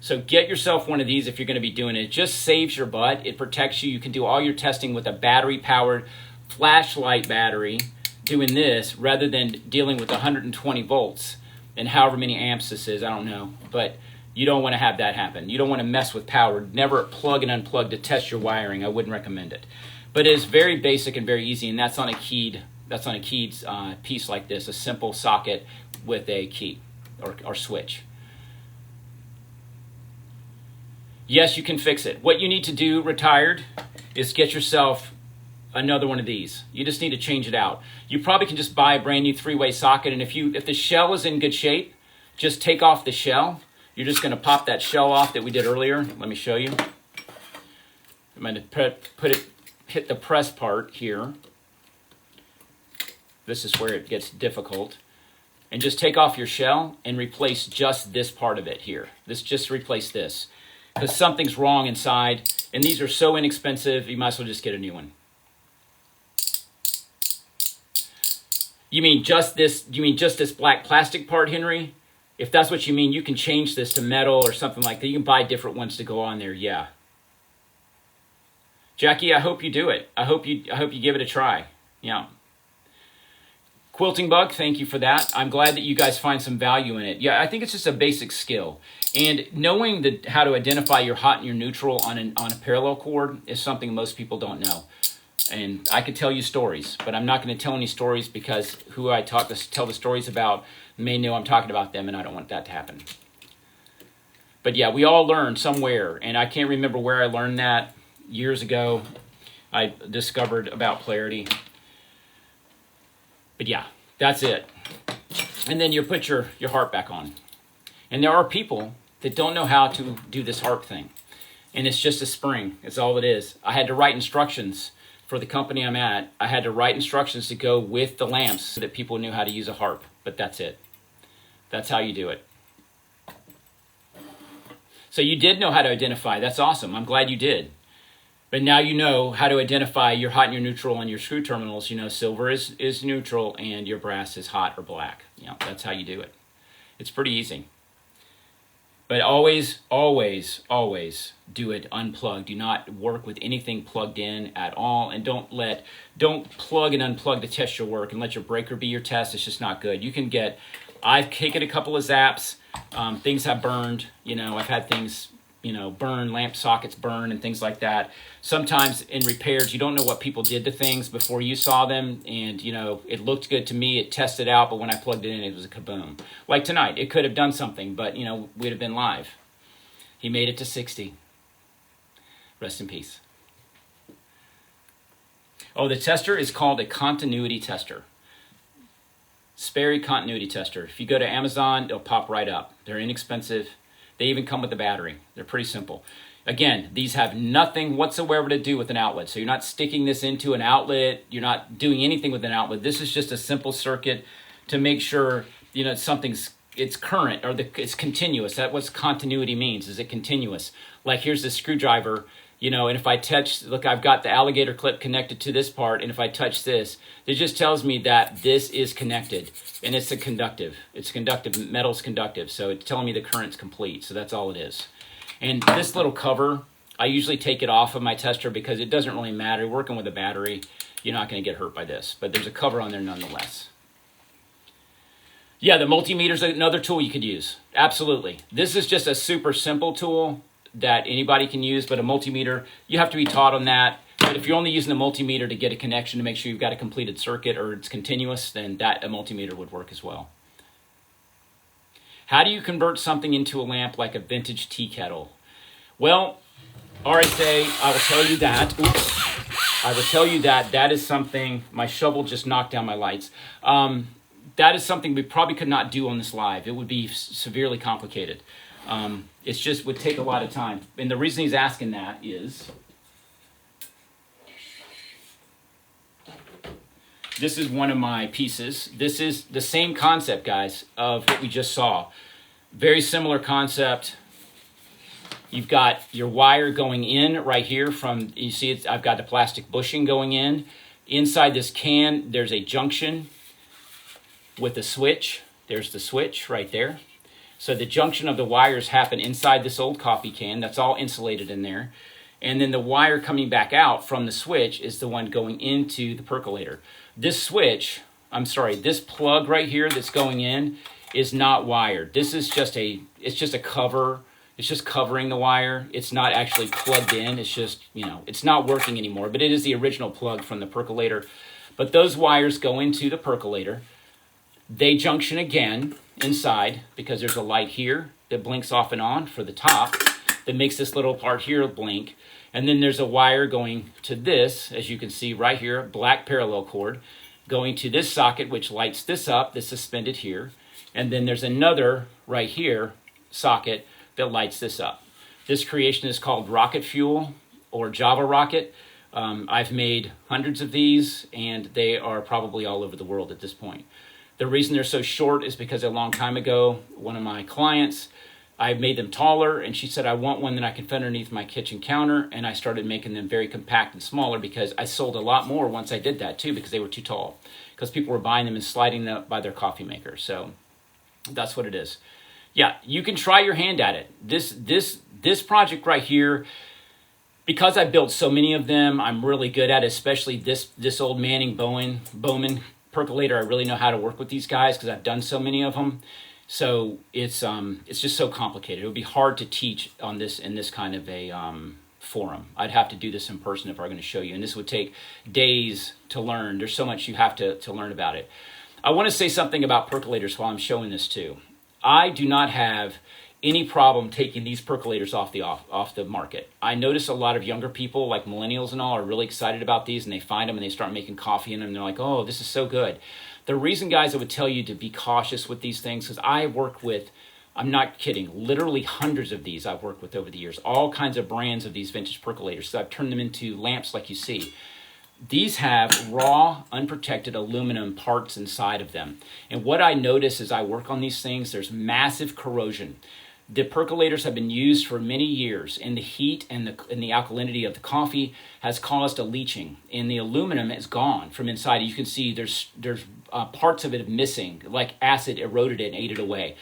So get yourself one of these if you're going to be doing it. It just saves your butt. It protects you. You can do all your testing with a battery-powered flashlight battery doing this rather than dealing with 120 volts and however many amps this is. I don't know. But you don't want to have that happen. You don't want to mess with power. Never plug and unplug to test your wiring. I wouldn't recommend it. But it is very basic and very easy, and that's on a keyed piece like this, a simple socket with a key or switch. Yes, you can fix it. What you need to do, retired, is get yourself another one of these. You just need to change it out. You probably can just buy a brand new 3-way socket, and if the shell is in good shape, just take off the shell. You're just going to pop that shell off that we did earlier. Let me show you. I'm going to hit the press part here. This is where it gets difficult. And just take off your shell and replace just this part of it here. Just replace this. Because something's wrong inside, and these are so inexpensive, you might as well just get a new one. You mean just this black plastic part, Henry? If that's what you mean, you can change this to metal or something like that. You can buy different ones to go on there, yeah. Jackie, I hope you do it. I hope you give it a try. Yeah. Quilting Bug, thank you for that. I'm glad that you guys find some value in it. Yeah, I think it's just a basic skill. And knowing how to identify your hot and your neutral on a parallel cord is something most people don't know. And I could tell you stories, but I'm not going to tell any stories because who I tell the stories about may know I'm talking about them, and I don't want that to happen. But yeah, we all learn somewhere, and I can't remember where I learned that. Years ago, I discovered about polarity. But yeah, that's it. And then you put your harp back on. And there are people that don't know how to do this harp thing. And it's just a spring. It's all it is. I had to write instructions for the company I'm at. I had to write instructions to go with the lamps so that people knew how to use a harp. But that's it. That's how you do it. So you did know how to identify. That's awesome. I'm glad you did. But now you know how to identify your hot and your neutral on your screw terminals. You know, silver is neutral and your brass is hot or black. You know, that's how you do it. It's pretty easy. But always, always, always do it unplugged. Do not work with anything plugged in at all. And don't plug and unplug to test your work and let your breaker be your test. It's just not good. I've taken a couple of zaps. Things have burned. You know, I've had things burn, lamp sockets burn and things like that. Sometimes in repairs, you don't know what people did to things before you saw them. And, it looked good to me. It tested out, but when I plugged it in, it was a kaboom. Like tonight, it could have done something, but, we'd have been live. He made it to 60. Rest in peace. Oh, the tester is called a continuity tester. Sperry Continuity Tester. If you go to Amazon, it'll pop right up. They're inexpensive. They even come with a battery. They're pretty simple. Again, these have nothing whatsoever to do with an outlet. So you're not sticking this into an outlet. You're not doing anything with an outlet. This is just a simple circuit to make sure, it's current or it's continuous. That's what continuity means. Is it continuous? Like here's the screwdriver, and if I touch, look, I've got the alligator clip connected to this part. And if I touch this, it just tells me that this is connected and it's conductive. It's conductive, metal's conductive. So it's telling me the current's complete. So that's all it is. And this little cover, I usually take it off of my tester because it doesn't really matter. Working with a battery, you're not going to get hurt by this. But there's a cover on there nonetheless. Yeah, the multimeter is another tool you could use. Absolutely. This is just a super simple tool that anybody can use, but a multimeter, you have to be taught on that. But if you're only using a multimeter to get a connection to make sure you've got a completed circuit or it's continuous, then a multimeter would work as well. How do you convert something into a lamp like a vintage tea kettle? Well, RSA, I will tell you that. Oops. I will tell you that that is something, my shovel just knocked down my lights. That is something we probably could not do on this live. It would be severely complicated. It's just would take a lot of time. And the reason he's asking that is, this is one of my pieces. This is the same concept, guys, of what we just saw. Very similar concept. You've got your wire going in right here from, you see it's, I've got the plastic bushing going in. Inside this can, there's a junction with a switch. There's the switch right there. So the junction of the wires happen inside this old coffee can. That's all insulated in there. And then the wire coming back out from the switch is the one going into the percolator. This switch, this plug right here that's going in is not wired. This is just it's just a cover. It's just covering the wire. It's not actually plugged in. It's just, it's not working anymore, but it is the original plug from the percolator. But those wires go into the percolator. They junction again inside because there's a light here that blinks off and on for the top that makes this little part here blink. And then there's a wire going to this, as you can see right here, black parallel cord, going to this socket, which lights this up, that's suspended here. And then there's another right here socket that lights this up. This creation is called Rocket Fuel or Java Rocket. I've made hundreds of these, and they are probably all over the world at this point. The reason they're so short is because a long time ago, one of my clients, I made them taller, and she said, I want one that I can fit underneath my kitchen counter, and I started making them very compact and smaller because I sold a lot more once I did that too, because they were too tall, because people were buying them and sliding them by their coffee maker. So that's what it is. Yeah, you can try your hand at it. This project right here, because I built so many of them, I'm really good at it, especially this old Manning Bowman percolator. I really know how to work with these guys because I've done so many of them. So it's just so complicated. It would be hard to teach on this in this kind of a forum. I'd have to do this in person if I were going to show you, and this would take days to learn. There's so much you have to learn about it. I want to say something about percolators while I'm showing this too. I do not have any problem taking these percolators off the market. I notice a lot of younger people, like millennials and all, are really excited about these, and they find them and they start making coffee in them, and they're like, oh, this is so good. The reason, guys, I would tell you to be cautious with these things, because I work with, I'm not kidding, literally hundreds of these I've worked with over the years, all kinds of brands of these vintage percolators. So I've turned them into lamps like you see. These have raw, unprotected aluminum parts inside of them. And what I notice as I work on these things, there's massive corrosion. The percolators have been used for many years, and the heat and the alkalinity of the coffee has caused a leaching, and the aluminum is gone from inside. You can see there's parts of it missing, like acid eroded it and ate it away.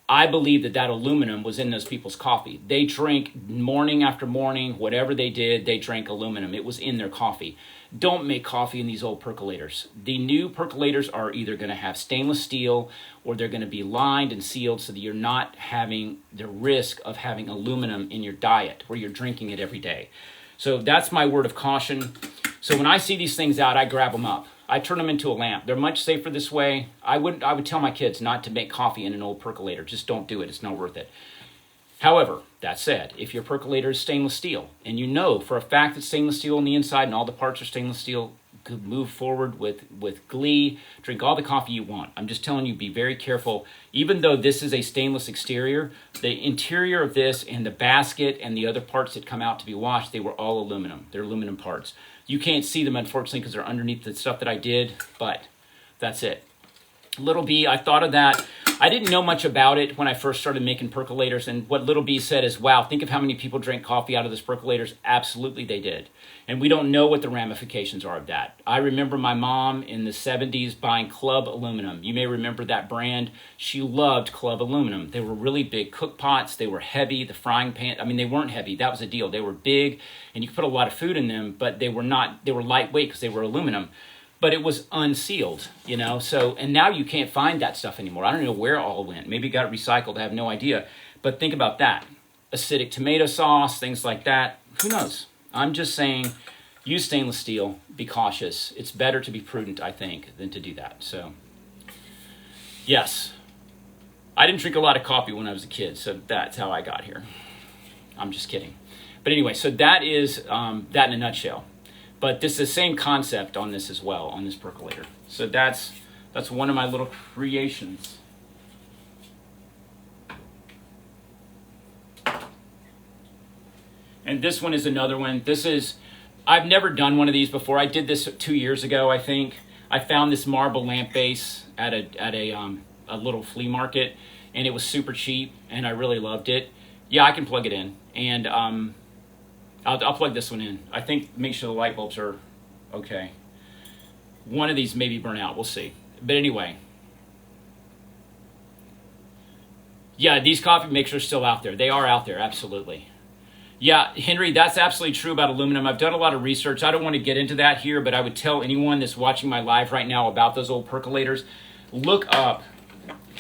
I believe that aluminum was in those people's coffee. They drank morning after morning, whatever they did, they drank aluminum. It was in their coffee. Don't make coffee in these old percolators. The new percolators are either going to have stainless steel or they're going to be lined and sealed so that you're not having the risk of having aluminum in your diet where you're drinking it every day. So that's my word of caution. So when I see these things out, I grab them up. I turn them into a lamp. They're much safer this way. I would tell my kids not to make coffee in an old percolator. Just don't do it. It's not worth it. However, that said, if your percolator is stainless steel, and you know for a fact it's stainless steel on the inside and all the parts are stainless steel, move forward with glee, drink all the coffee you want. I'm just telling you, be very careful. Even though this is a stainless exterior, the interior of this and the basket and the other parts that come out to be washed, they were all aluminum. They're aluminum parts. You can't see them, unfortunately, because they're underneath the stuff that I did, but that's it. Little B, I thought of that. I didn't know much about it when I first started making percolators, and what Little B said is, wow, think of how many people drank coffee out of those percolators. Absolutely they did. And we don't know what the ramifications are of that. I remember my mom in the 70s buying Club aluminum. You may remember that brand. She loved Club aluminum. They were really big cook pots. They were heavy. The frying pan, I mean, they weren't heavy. That was the deal. They were big, and you could put a lot of food in them, but they were lightweight because they were aluminum. But it was unsealed, so, and now you can't find that stuff anymore. I don't know where it all went. Maybe it got recycled. I have no idea. But think about that. Acidic tomato sauce, things like that. Who knows? I'm just saying, use stainless steel. Be cautious. It's better to be prudent, I think, than to do that. So, yes. I didn't drink a lot of coffee when I was a kid, so that's how I got here. I'm just kidding. But anyway, so that is that in a nutshell. But this is the same concept on this as well, on this percolator. So that's one of my little creations. And this one is another one. I've never done one of these before. I did this 2 years ago, I think. I found this marble lamp base at a little flea market, and it was super cheap, and I really loved it. Yeah, I can plug it in, and I'll plug this one in. I think make sure the light bulbs are okay. One of these maybe burn out. We'll see. But anyway, yeah, these coffee makers are still out there. They are out there, absolutely. Yeah, Henry, that's absolutely true about aluminum. I've done a lot of research. I don't want to get into that here, but I would tell anyone that's watching my live right now about those old percolators, look up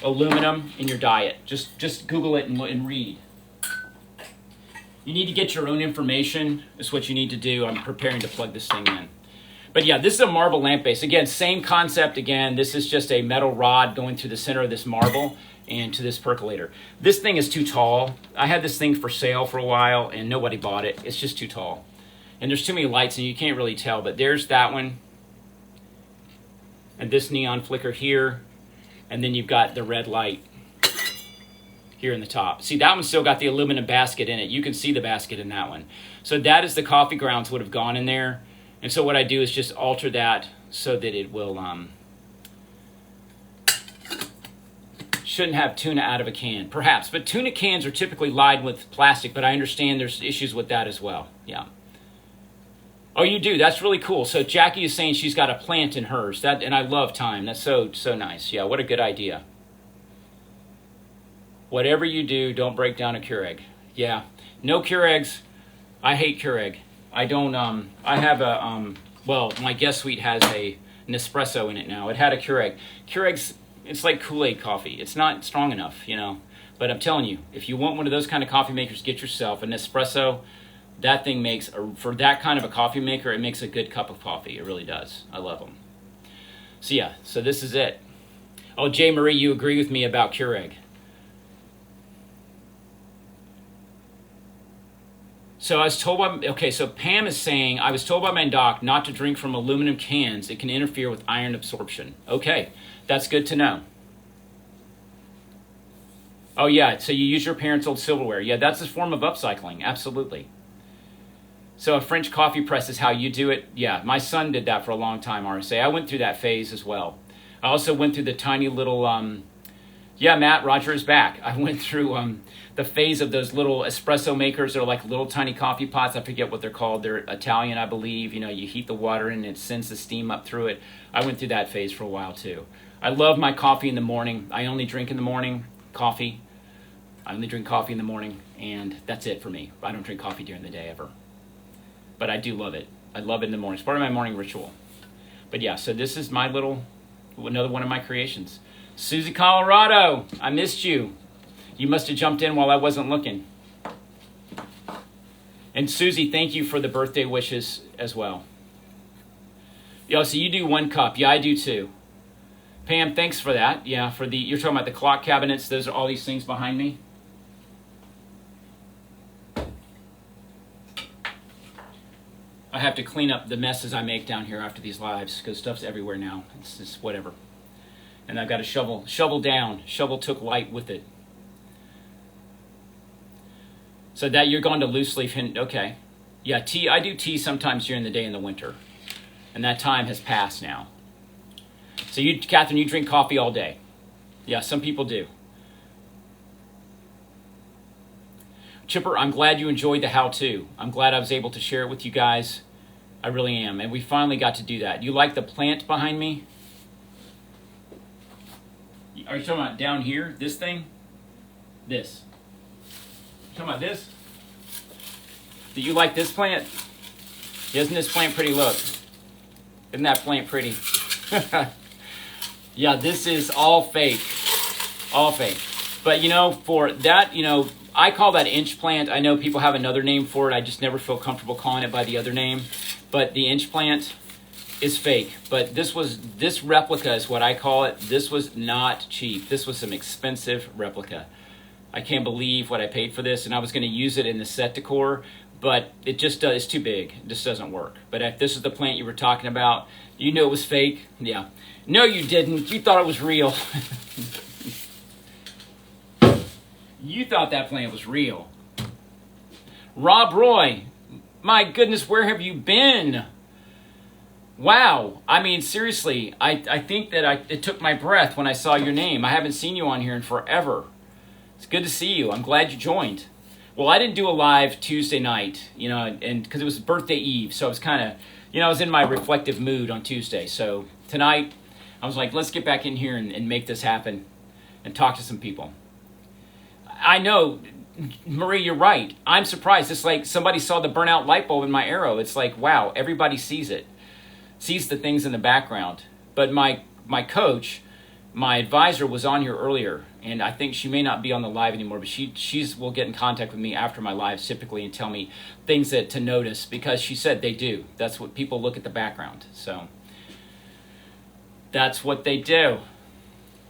aluminum in your diet. Just Google it and read. You need to get your own information. That's what you need to do. I'm preparing to plug this thing in. But yeah, this is a marble lamp base. Again, same concept again. This is just a metal rod going through the center of this marble and to this percolator. This thing is too tall. I had this thing for sale for a while and nobody bought it. It's just too tall. And there's too many lights and you can't really tell, but there's that one. And this neon flicker here. And then you've got the red light here in the top. See, that one's still got the aluminum basket in it. You can see the basket in that one. So that is the coffee grounds would have gone in there. And so what I do is just alter that so that it will, shouldn't have tuna out of a can, perhaps. But tuna cans are typically lined with plastic, but I understand there's issues with that as well. Yeah. Oh, you do? That's really cool. So Jackie is saying she's got a plant in hers. And I love thyme. That's so nice. Yeah, what a good idea. Whatever you do, don't break down a Keurig. Yeah. No Keurigs. I hate Keurig. I don't, I have a, well, my guest suite has an espresso in it now. It had a Keurig. Keurig's, it's like Kool-Aid coffee. It's not strong enough, you know. But I'm telling you, if you want one of those kind of coffee makers, get yourself an espresso. That thing makes, for that kind of a coffee maker, it makes a good cup of coffee. It really does. I love them. So yeah, so this is it. Oh, Jay Marie, you agree with me about Keurig. So I was told by, okay, so Pam is saying, I was told by my doc not to drink from aluminum cans. It can interfere with iron absorption. Okay, that's good to know. Oh yeah, so you use your parents' old silverware. Yeah, that's a form of upcycling, absolutely. So a French coffee press is how you do it? Yeah, my son did that for a long time, RSA. I went through that phase as well. I also went through the tiny little, yeah, Matt, Roger is back. I went through the phase of those little espresso makers. They're like little tiny coffee pots. I forget what they're called. They're Italian, I believe. You know, you heat the water and it sends the steam up through it. I went through that phase for a while too. I love my coffee in the morning. I only drink in the morning coffee. I only drink coffee in the morning, and that's it for me. I don't drink coffee during the day ever. But I do love it. I love it in the morning. It's part of my morning ritual. But yeah, so this is my little, another one of my creations. Susie, Colorado, I missed you. You must have jumped in while I wasn't looking. And Susie, thank you for the birthday wishes as well. Yeah, so you do 1 cup. Yeah, I do too. Pam, thanks for that. Yeah, for the, you're talking about the clock cabinets. Those are all these things behind me. I have to clean up the messes I make down here after these lives because stuff's everywhere now. It's just whatever. And I've got to shovel down. Shovel took light with it. So that you're going to loose leaf, okay. Yeah, tea, I do tea sometimes during the day in the winter. And that time has passed now. So you, Catherine, you drink coffee all day. Yeah, some people do. Chipper, I'm glad you enjoyed the how-to. I'm glad I was able to share it with you guys. I really am. And we finally got to do that. You like the plant behind me? Are you talking about down here? This thing? This. You talking about this? Do you like this plant? Isn't this plant pretty? Look. Isn't that plant pretty? Yeah, this is all fake. All fake. But, you know, for that, you know, I call that inch plant. I know people have another name for it. I just never feel comfortable calling it by the other name. but the inch plant is fake. But this replica is what I call it. This was not cheap. This was some expensive replica. I can't believe what I paid for this, and I was going to use it in the set decor, but it just it's too big. It just doesn't work. But if this is the plant you were talking about, you knew it was fake. Yeah. No, you didn't. You thought it was real. You thought that plant was real. Rob Roy, my goodness, where have you been? Wow. I mean, seriously, I think that it took my breath when I saw your name. I haven't seen you on here in forever. It's good to see you. I'm glad you joined. Well, I didn't do a live Tuesday night, and because it was birthday eve, so I was kind of, I was in my reflective mood on Tuesday. So tonight, I was like, let's get back in here and make this happen and talk to some people. I know, Marie, you're right. I'm surprised. It's like somebody saw the burnout light bulb in my arrow. It's like, wow, everybody sees it, sees the things in the background. But my coach, my advisor, was on here earlier, and I think she may not be on the live anymore, but she will get in contact with me after my lives typically and tell me things to notice, because she said they do. That's what people look at, the background. So that's what they do.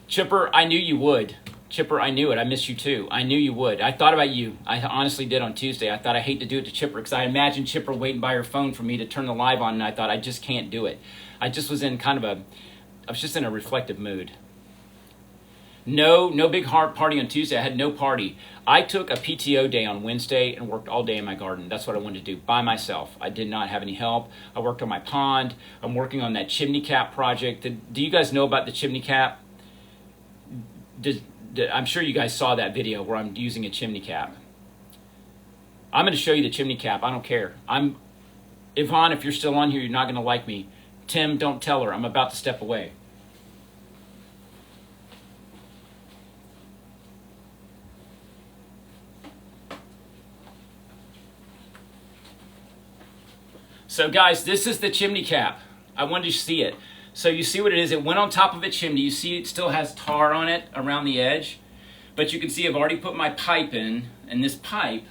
Chipper, I knew you would. Chipper, I knew it. I miss you too. I knew you would. I thought about you. I honestly did on Tuesday. I thought I hate to do it to Chipper, because I imagined Chipper waiting by her phone for me to turn the live on, and I thought I just can't do it. I just was in I was just in a reflective mood. No big heart party on Tuesday. I had no party. I took a PTO day on Wednesday and worked all day in my garden. That's what I wanted to do by myself. I did not have any help. I worked on my pond. I'm working on that chimney cap project. Do you guys know about the chimney cap? I'm sure you guys saw that video where I'm using a chimney cap. I'm going to show you the chimney cap. I don't care. Yvonne, if you're still on here, you're not going to like me. Tim, don't tell her. I'm about to step away. So guys, this is the chimney cap. I wanted you to see it. So you see what it is. It went on top of a chimney. You see it still has tar on it around the edge. But you can see I've already put my pipe in, and this pipe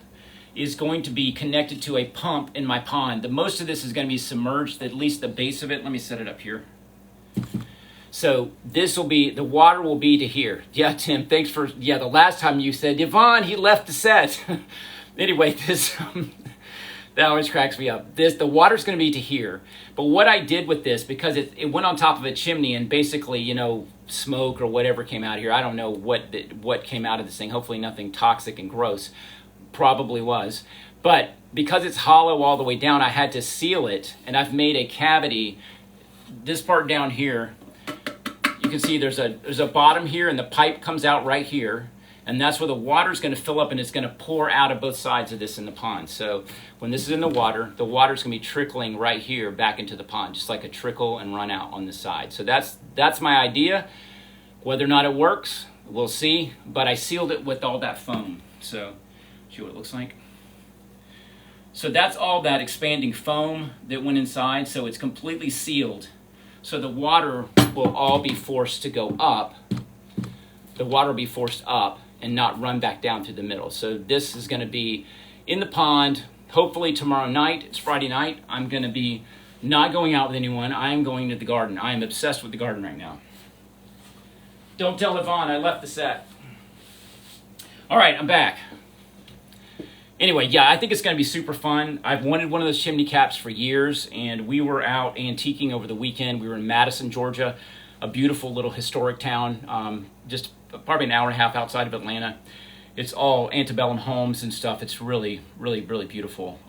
is going to be connected to a pump in my pond. The most of this is going to be submerged, at least the base of it. Let me set it up here. So this will be, the water will be to here. Yeah, Tim, thanks for, the last time you said, Yvonne, he left the set. Anyway, this... That always cracks me up. The water's going to be to here. But what I did with this, because it went on top of a chimney and basically, smoke or whatever came out here. I don't know what came out of this thing. Hopefully nothing toxic and gross. Probably was. But because it's hollow all the way down, I had to seal it. And I've made a cavity. This part down here, you can see there's a bottom here, and the pipe comes out right here. And that's where the water's going to fill up, and it's going to pour out of both sides of this in the pond. So when this is in the water's going to be trickling right here back into the pond, just like a trickle and run out on the side. So that's my idea. Whether or not it works, we'll see. But I sealed it with all that foam. So see what it looks like. So that's all that expanding foam that went inside. So it's completely sealed. So the water will all be forced to go up. The water will be forced up and not run back down through the middle. So this is going to be in the pond. Hopefully tomorrow night, it's Friday night, I'm going to be not going out with anyone. I'm going to the garden. I am obsessed with the garden right now. Don't tell Yvonne I left the set. All right, I'm back. Anyway, I think it's going to be super fun. I've wanted one of those chimney caps for years, and we were out antiquing over the weekend. We were in Madison, Georgia, a beautiful little historic town, just probably an hour and a half outside of Atlanta. It's all antebellum homes and stuff. It's really, really, really beautiful.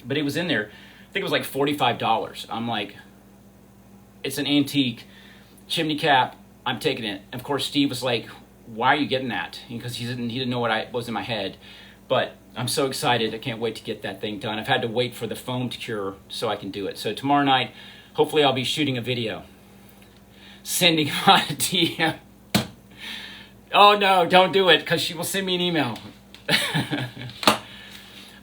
But it was in there. I think it was like $45. I'm like, it's an antique chimney cap. I'm taking it. And of course, Steve was like, why are you getting that? Because he didn't know what was in my head. But I'm so excited. I can't wait to get that thing done. I've had to wait for the foam to cure so I can do it. So tomorrow night, hopefully I'll be shooting a video. Sending my DM. Oh no, don't do it, because she will send me an email.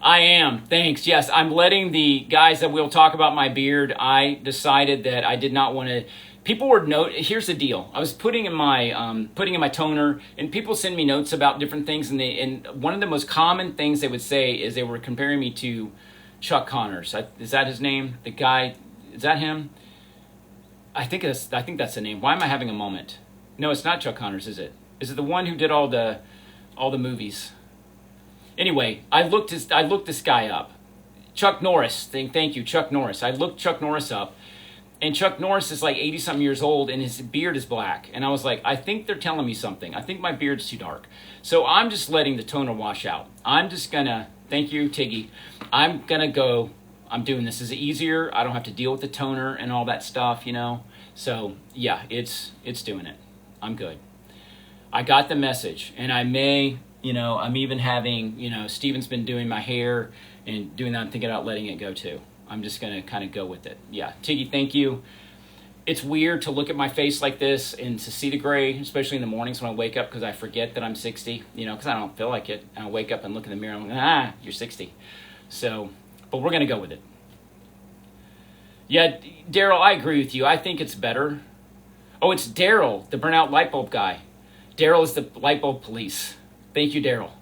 I am, thanks. Yes, I'm letting the guys that will talk about my beard. I decided that I did not want to. People were here's the deal. I was putting in my toner, and people send me notes about different things, and one of the most common things they would say is they were comparing me to Chuck Connors. Is that his name? The guy, is that him? I think that's the name. Why am I having a moment? No, it's not Chuck Connors, is it? Is it the one who did all the movies? Anyway, I looked this guy up. Chuck Norris. Thank you, Chuck Norris. I looked Chuck Norris up, and Chuck Norris is like 80-something years old, and his beard is black. And I was like, I think they're telling me something. I think my beard's too dark. So I'm just letting the toner wash out. I'm just gonna, thank you, Tiggy. I'm doing this. Is easier. I don't have to deal with the toner and all that stuff, you know? So yeah, it's doing it. I'm good. I got the message, and I may, you know, I'm even having, you know, Steven's been doing my hair and doing that. I'm thinking about letting it go too. I'm just going to kind of go with it. Yeah. Tiggy, thank you. It's weird to look at my face like this and to see the gray, especially in the mornings when I wake up, because I forget that I'm 60, you know, because I don't feel like it. And I wake up and look in the mirror and I'm like, you're 60. So, but we're going to go with it. Yeah, Daryl, I agree with you. I think it's better. Oh, it's Daryl, the burnout light bulb guy. Daryl is the light bulb police. Thank you, Daryl.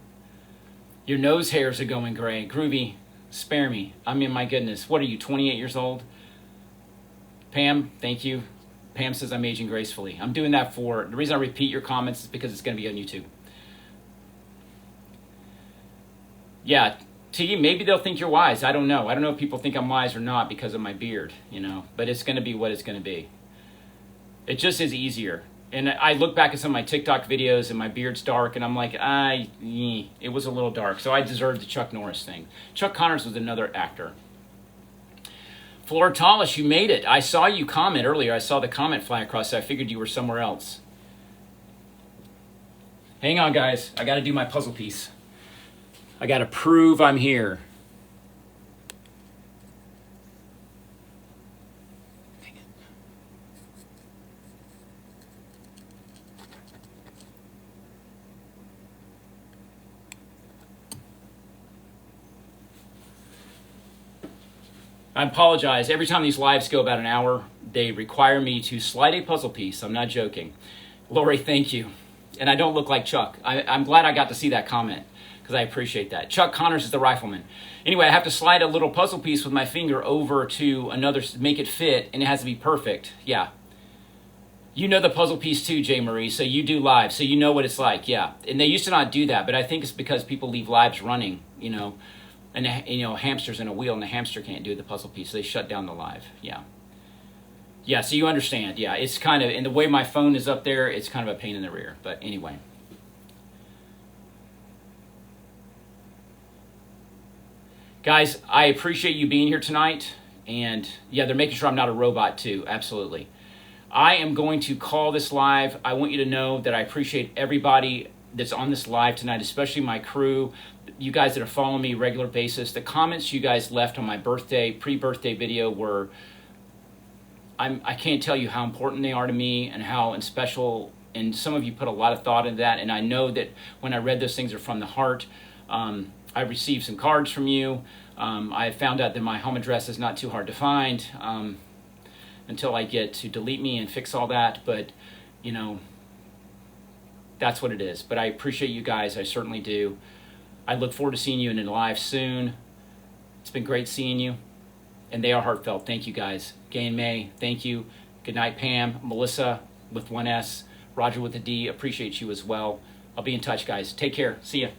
Your nose hairs are going gray. Groovy, spare me. I mean, my goodness. What are you, 28 years old? Pam, thank you. Pam says I'm aging gracefully. I'm doing that for, the reason I repeat your comments is because it's going to be on YouTube. Yeah, Tiggy, maybe they'll think you're wise. I don't know. I don't know if people think I'm wise or not because of my beard, you know. But it's going to be what it's going to be. It just is easier. And I look back at some of my TikTok videos and my beard's dark, and I'm like, it was a little dark. So I deserved the Chuck Norris thing. Chuck Connors was another actor. Flortalis, you made it. I saw you comment earlier. I saw the comment fly across, so I figured you were somewhere else. Hang on, guys. I got to do my puzzle piece. I got to prove I'm here. I apologize. Every time these lives go about an hour, they require me to slide a puzzle piece. I'm not joking. Lori, thank you. And I don't look like Chuck. I'm glad I got to see that comment because I appreciate that. Chuck Connors is the rifleman. Anyway, I have to slide a little puzzle piece with my finger over to another, make it fit, and it has to be perfect. Yeah. You know the puzzle piece too, Jay Marie, so you do live, so you know what it's like. Yeah. And they used to not do that, but I think it's because people leave lives running, you know. And, you know, hamster's in a wheel, and the hamster can't do the puzzle piece, so they shut down the live. Yeah. Yeah, so you understand. Yeah, it's kind of, and the way my phone is up there, it's kind of a pain in the rear. But anyway. Guys, I appreciate you being here tonight. And, yeah, they're making sure I'm not a robot, too. Absolutely. I am going to call this live. I want you to know that I appreciate everybody that's on this live tonight, especially my crew, you guys that are following me regular basis. The comments you guys left on my birthday, pre-birthday video were, I can't tell you how important they are to me and how special, and some of you put a lot of thought into that, and I know that when I read those things are from the heart. I received some cards from you. I found out that my home address is not too hard to find until I get to delete me and fix all that, but you know, that's what it is. But I appreciate you guys, I certainly do. I look forward to seeing you in a live soon. It's been great seeing you. And they are heartfelt. Thank you, guys. Gay and May, thank you. Good night, Pam. Melissa with one S. Roger with a D. Appreciate you as well. I'll be in touch, guys. Take care. See ya.